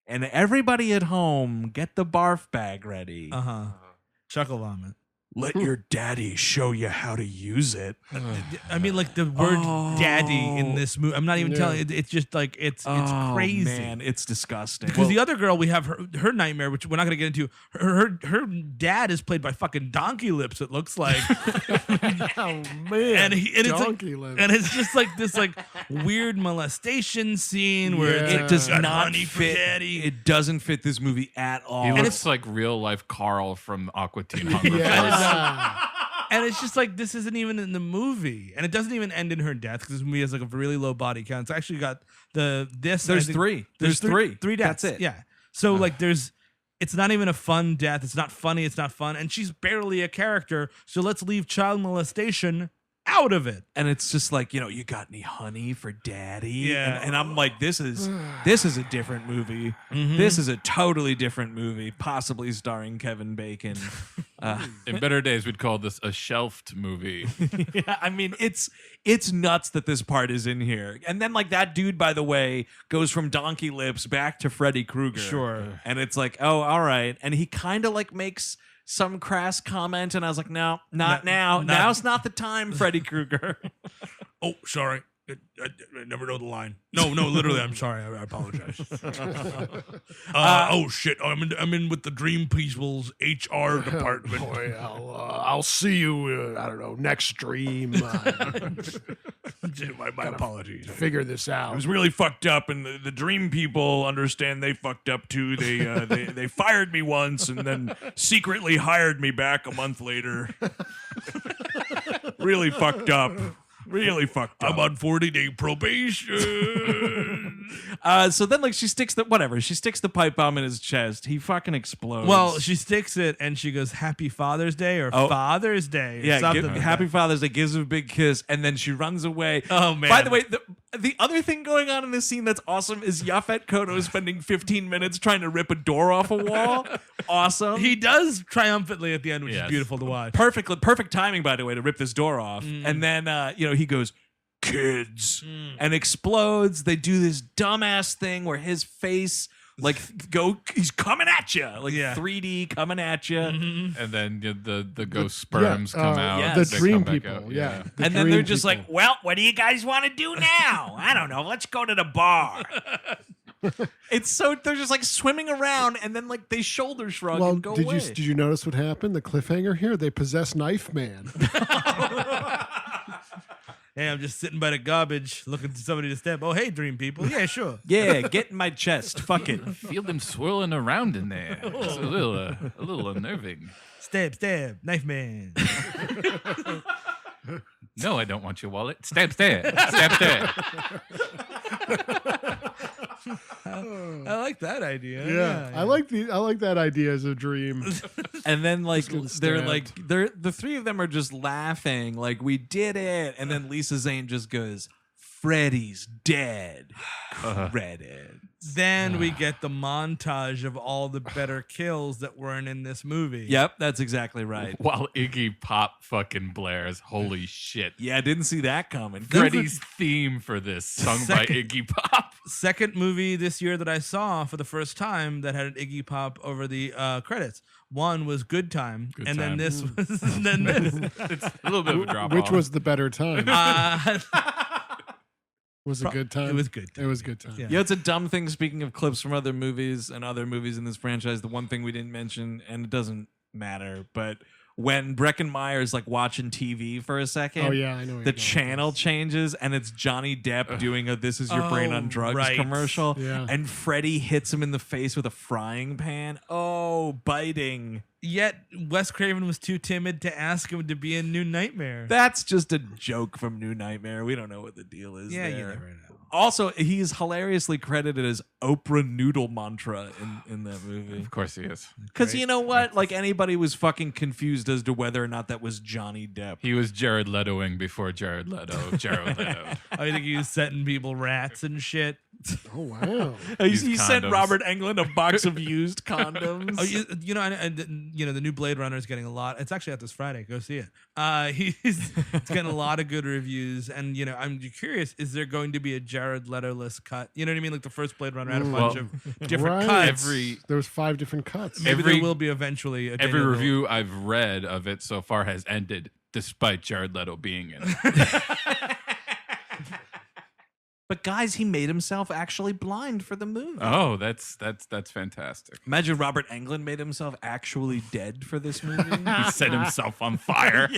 and everybody at home, get the barf bag ready. Chuckle vomit. Let your daddy show you how to use it. I mean, like the word "daddy" in this movie. I'm not even telling you. It's just like it's crazy. Man, it's disgusting. Because the other girl we have her nightmare, which we're not going to get into. Her dad is played by fucking Donkey Lips. It looks like. Oh man, Donkey Lips. And it's just like this like weird molestation scene where it does not fit. Daddy. It doesn't fit this movie at all. He looks like real life Carl from Aqua Teen Hunger Force. And it's just like this isn't even in the movie, and it doesn't even end in her death because this movie has like a really low body count. It's actually got this. There's three. There's three deaths. That's it. Yeah. So like it's not even a fun death. It's not funny. It's not fun, and she's barely a character. So let's leave child molestation out of it. And it's just like, you got any honey for daddy? Yeah. And I'm like, this is a different movie. This is a totally different movie, possibly starring Kevin Bacon. In better days, we'd call this a shelved movie. Yeah, I mean, it's nuts that this part is in here. And then like that dude, by the way, goes from Donkey Lips back to Freddy Krueger. Sure. And it's like, oh, all right. And he kind of like makes some crass comment, and I was like, no, not now. Now's not the time, Freddy Krueger. Oh, sorry. I never know the line. No, literally, I'm sorry. I apologize. Oh shit! I'm in with the Dream People's HR department. Boy, I'll see you. I don't know, next stream. My apologies. Figure this out. It was really fucked up, and the Dream people understand they fucked up too. They fired me once, and then secretly hired me back a month later. Really fucked up. Really fucked up. I'm on 40-day probation. So then, like, she sticks the pipe bomb in his chest. He fucking explodes. Well, she sticks it and she goes, "Happy Father's Day" or "Father's Day." Yeah, something like Happy that. Father's Day. Gives him a big kiss, and then she runs away. Oh man! By the way, the other thing going on in this scene that's awesome is Yaphet Kotto spending 15 minutes trying to rip a door off a wall. Awesome. He does triumphantly at the end, which is beautiful to watch. Perfect timing, by the way, to rip this door off. And then he goes, "Kids," and explodes. They do this dumbass thing where his face he's coming at you, 3D coming at you. And then the ghost sperms come out. Yes. The Dream come back people, out. And then they're just like, "Well, what do you guys want to do now? I don't know. Let's go to the bar." It's so they're just like swimming around, and then like they shoulder shrug and go away. Did you notice what happened? The cliffhanger here, they possess Knife Man. Hey, I'm just sitting by the garbage looking for somebody to stab. Oh, hey, Dream people. Yeah, sure. Yeah, get in my chest. Fuck it. Feel them swirling around in there. It's a little unnerving. Stab, Knife Man. No, I don't want your wallet. Stab. Stab. I like that idea. Yeah. I like that idea as a dream. And then like Just the three of them are just laughing like, we did it. And then Lisa Zane just goes, "Freddy's dead." Credits. Then we get the montage of all the better kills that weren't in this movie. Yep, that's exactly right. While Iggy Pop fucking blares. Holy shit. Yeah, I didn't see that coming. Freddy's theme for this, sung by Iggy Pop. Second movie this year that I saw for the first time that had an Iggy Pop over the credits. One was Good Time, then this was then this. It's a little bit of a drop Which off. was the better time? Was it Good Time? It was Good Time. It was Good Time. Yeah, it's a dumb thing. Speaking of clips from other movies and other movies in this franchise, the one thing we didn't mention, and it doesn't matter, but when Breckin Meyer is like watching TV for a second, Oh yeah, I know. the channel changes and it's Johnny Depp doing a "This Is Your Brain on Drugs" commercial, Yeah. and Freddy hits him in the face with a frying pan. Oh, biting. Yet Wes Craven was too timid to ask him to be in New Nightmare. That's just a joke from New Nightmare. We don't know what the deal is. Yeah, there. you never know. Also, he's hilariously credited as Oprah Noodlemantra in that movie. Of course he is. Because you know what? Like, anybody was fucking confused as to whether or not that was Johnny Depp. He was Jared Letoing before Jared Leto. I think he was setting people rats and shit. Oh, wow. He sent Robert Englund a box of used condoms. Oh, you know, the new Blade Runner is getting a lot. It's actually out this Friday. Go see it. It's getting a lot of good reviews, and I'm curious: is there going to be a Jared Leto-less cut? You know what I mean? Like the first Blade Runner had a bunch of different cuts. There was 5 different cuts. Maybe there will be eventually. Every review I've read of it so far has ended despite Jared Leto being in it. But guys, he made himself actually blind for the movie. Oh, that's fantastic. Imagine Robert Englund made himself actually dead for this movie. He set himself on fire.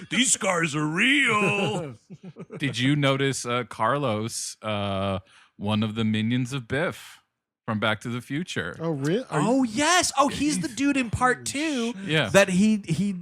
These scars are real. Did you notice Carlos, one of the minions of Biff from Back to the Future? Oh, really? Yes. Oh, he's the dude in part 2. Yeah. That he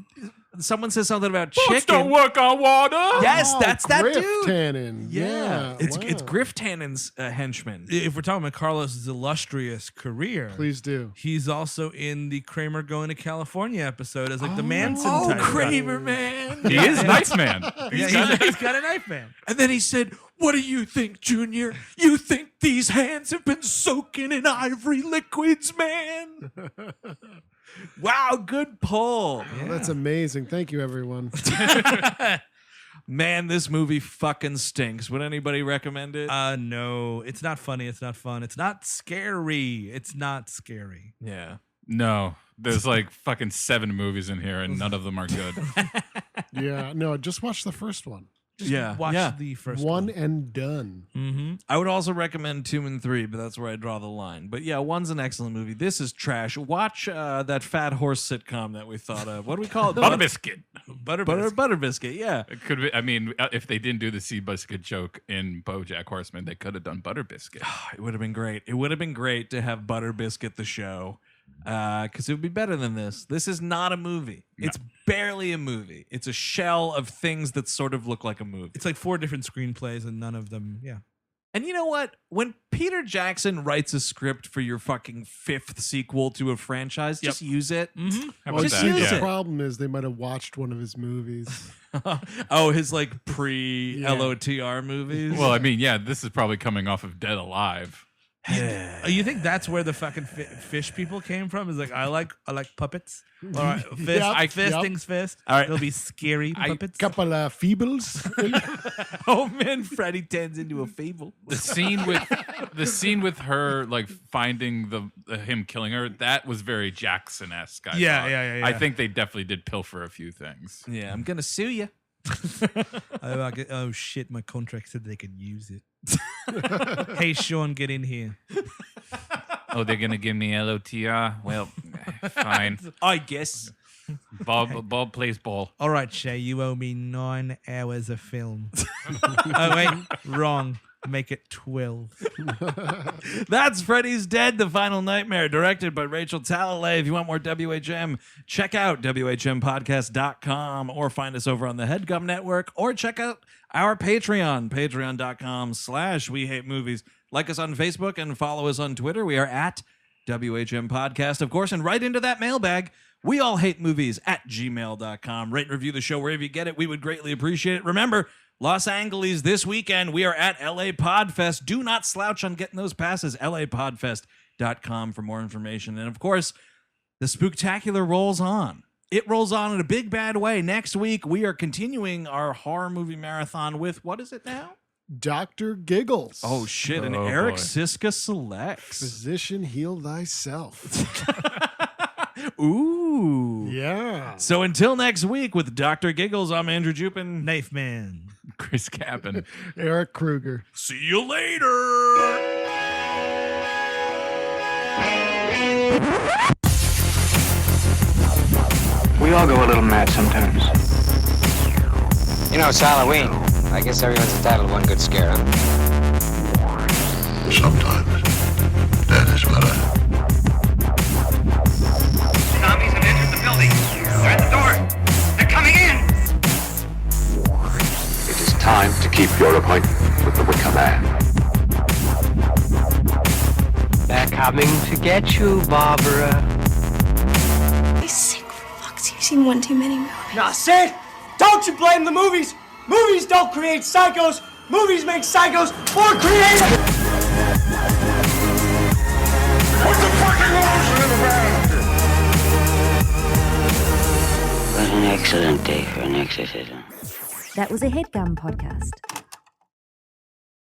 someone says something about Boats chicken. don't work on water. Yes, that's that Griff dude. Tannen. Yeah. It's Griff Tannen's henchman. If we're talking about Carlos's illustrious career, Please do. He's also in the Kramer Going to California episode as like the Manson type. Kramer man. He is Knife Man. He's got a knife man. And then he said, "What do you think, Junior? You think these hands have been soaking in ivory liquids, man?" Wow, good pull. Oh, that's amazing. Thank you, everyone. Man, this movie fucking stinks. Would anybody recommend it? No, it's not funny. It's not fun. It's not scary. Yeah. No, there's like fucking 7 movies in here, and none of them are good. Yeah, no, just watch the first one. Watch the first one. and done. Mm-hmm. I would also recommend 2 and 3, but that's where I draw the line. But yeah, 1's an excellent movie. This is trash. Watch that Fat Horse sitcom that we thought of. What do we call it? Butter Biscuit. Butter Biscuit, yeah. It could be. I mean, if they didn't do the Seabiscuit joke in BoJack Horseman, they could have done Butter Biscuit. It would have been great. It would have been great to have Butter Biscuit the show. Because it would be better than this. This is not a movie. No. It's barely a movie. It's a shell of things that sort of look like a movie. It's like 4 different screenplays and none of them, yeah. And you know what? When Peter Jackson writes a script for your fucking 5th sequel to a franchise, just use it. Mm-hmm. How about that? The problem is they might have watched one of his movies. His like pre-LOTR movies? Well, I mean, yeah, this is probably coming off of Dead Alive. You think that's where the fucking fish people came from? Is like I like puppets. All right, fisting's fist. All right, it'll be scary puppets. Couple of feebles. Oh man, Freddy turns into a fable. The scene with her like finding him killing her, that was very Jackson-esque. Yeah. I think they definitely did pilfer a few things. Yeah, I'm gonna sue you. Oh shit! My contract said they could use it. Hey, Shon, get in here. Oh, they're gonna give me LOTR? Well, fine. I guess. Bob plays ball. All right, Shay, you owe me 9 hours of film. Oh wait, wrong. Make it 12. That's Freddy's Dead, The Final Nightmare, directed by Rachel Talalay. If you want more WHM, check out WHMpodcast.com or find us over on the HeadGum Network or check out our Patreon, patreon.com/WeHateMovies. Like us on Facebook and follow us on Twitter. We are at WHM Podcast, of course, and right into that mailbag. We all hate movies at gmail.com. Rate and review the show wherever you get it. We would greatly appreciate it. Remember, Los Angeles this weekend. We are at LA Podfest. Do not slouch on getting those passes. LAPodfest.com for more information. And of course, the Spooktacular rolls on. It rolls on in a big bad way. Next week, we are continuing our horror movie marathon with, what is it now? Dr. Giggles. Oh, shit. And Eric Siska selects. Physician, heal thyself. Ooh. Yeah. So until next week with Dr. Giggles, I'm Andrew Jupin. Knife Man. Chris Cabin. Eric Kruger. See you later. We all go a little mad sometimes. You know, it's Halloween. I guess everyone's entitled to one good scare, huh? Sometimes that is better. Zombies have entered the building. They're at the door. They're coming in. It is time to keep your appointment with the Wicker Man. coming to get you, Barbara. He's sick for fuck's sake. You've seen one too many movies. Nah, Sid, don't you blame the movies. Movies don't create psychos. Movies make psychos more creative. What's the fucking lotion in the basket? What an excellent day for an exorcism. That was a HeadGum podcast.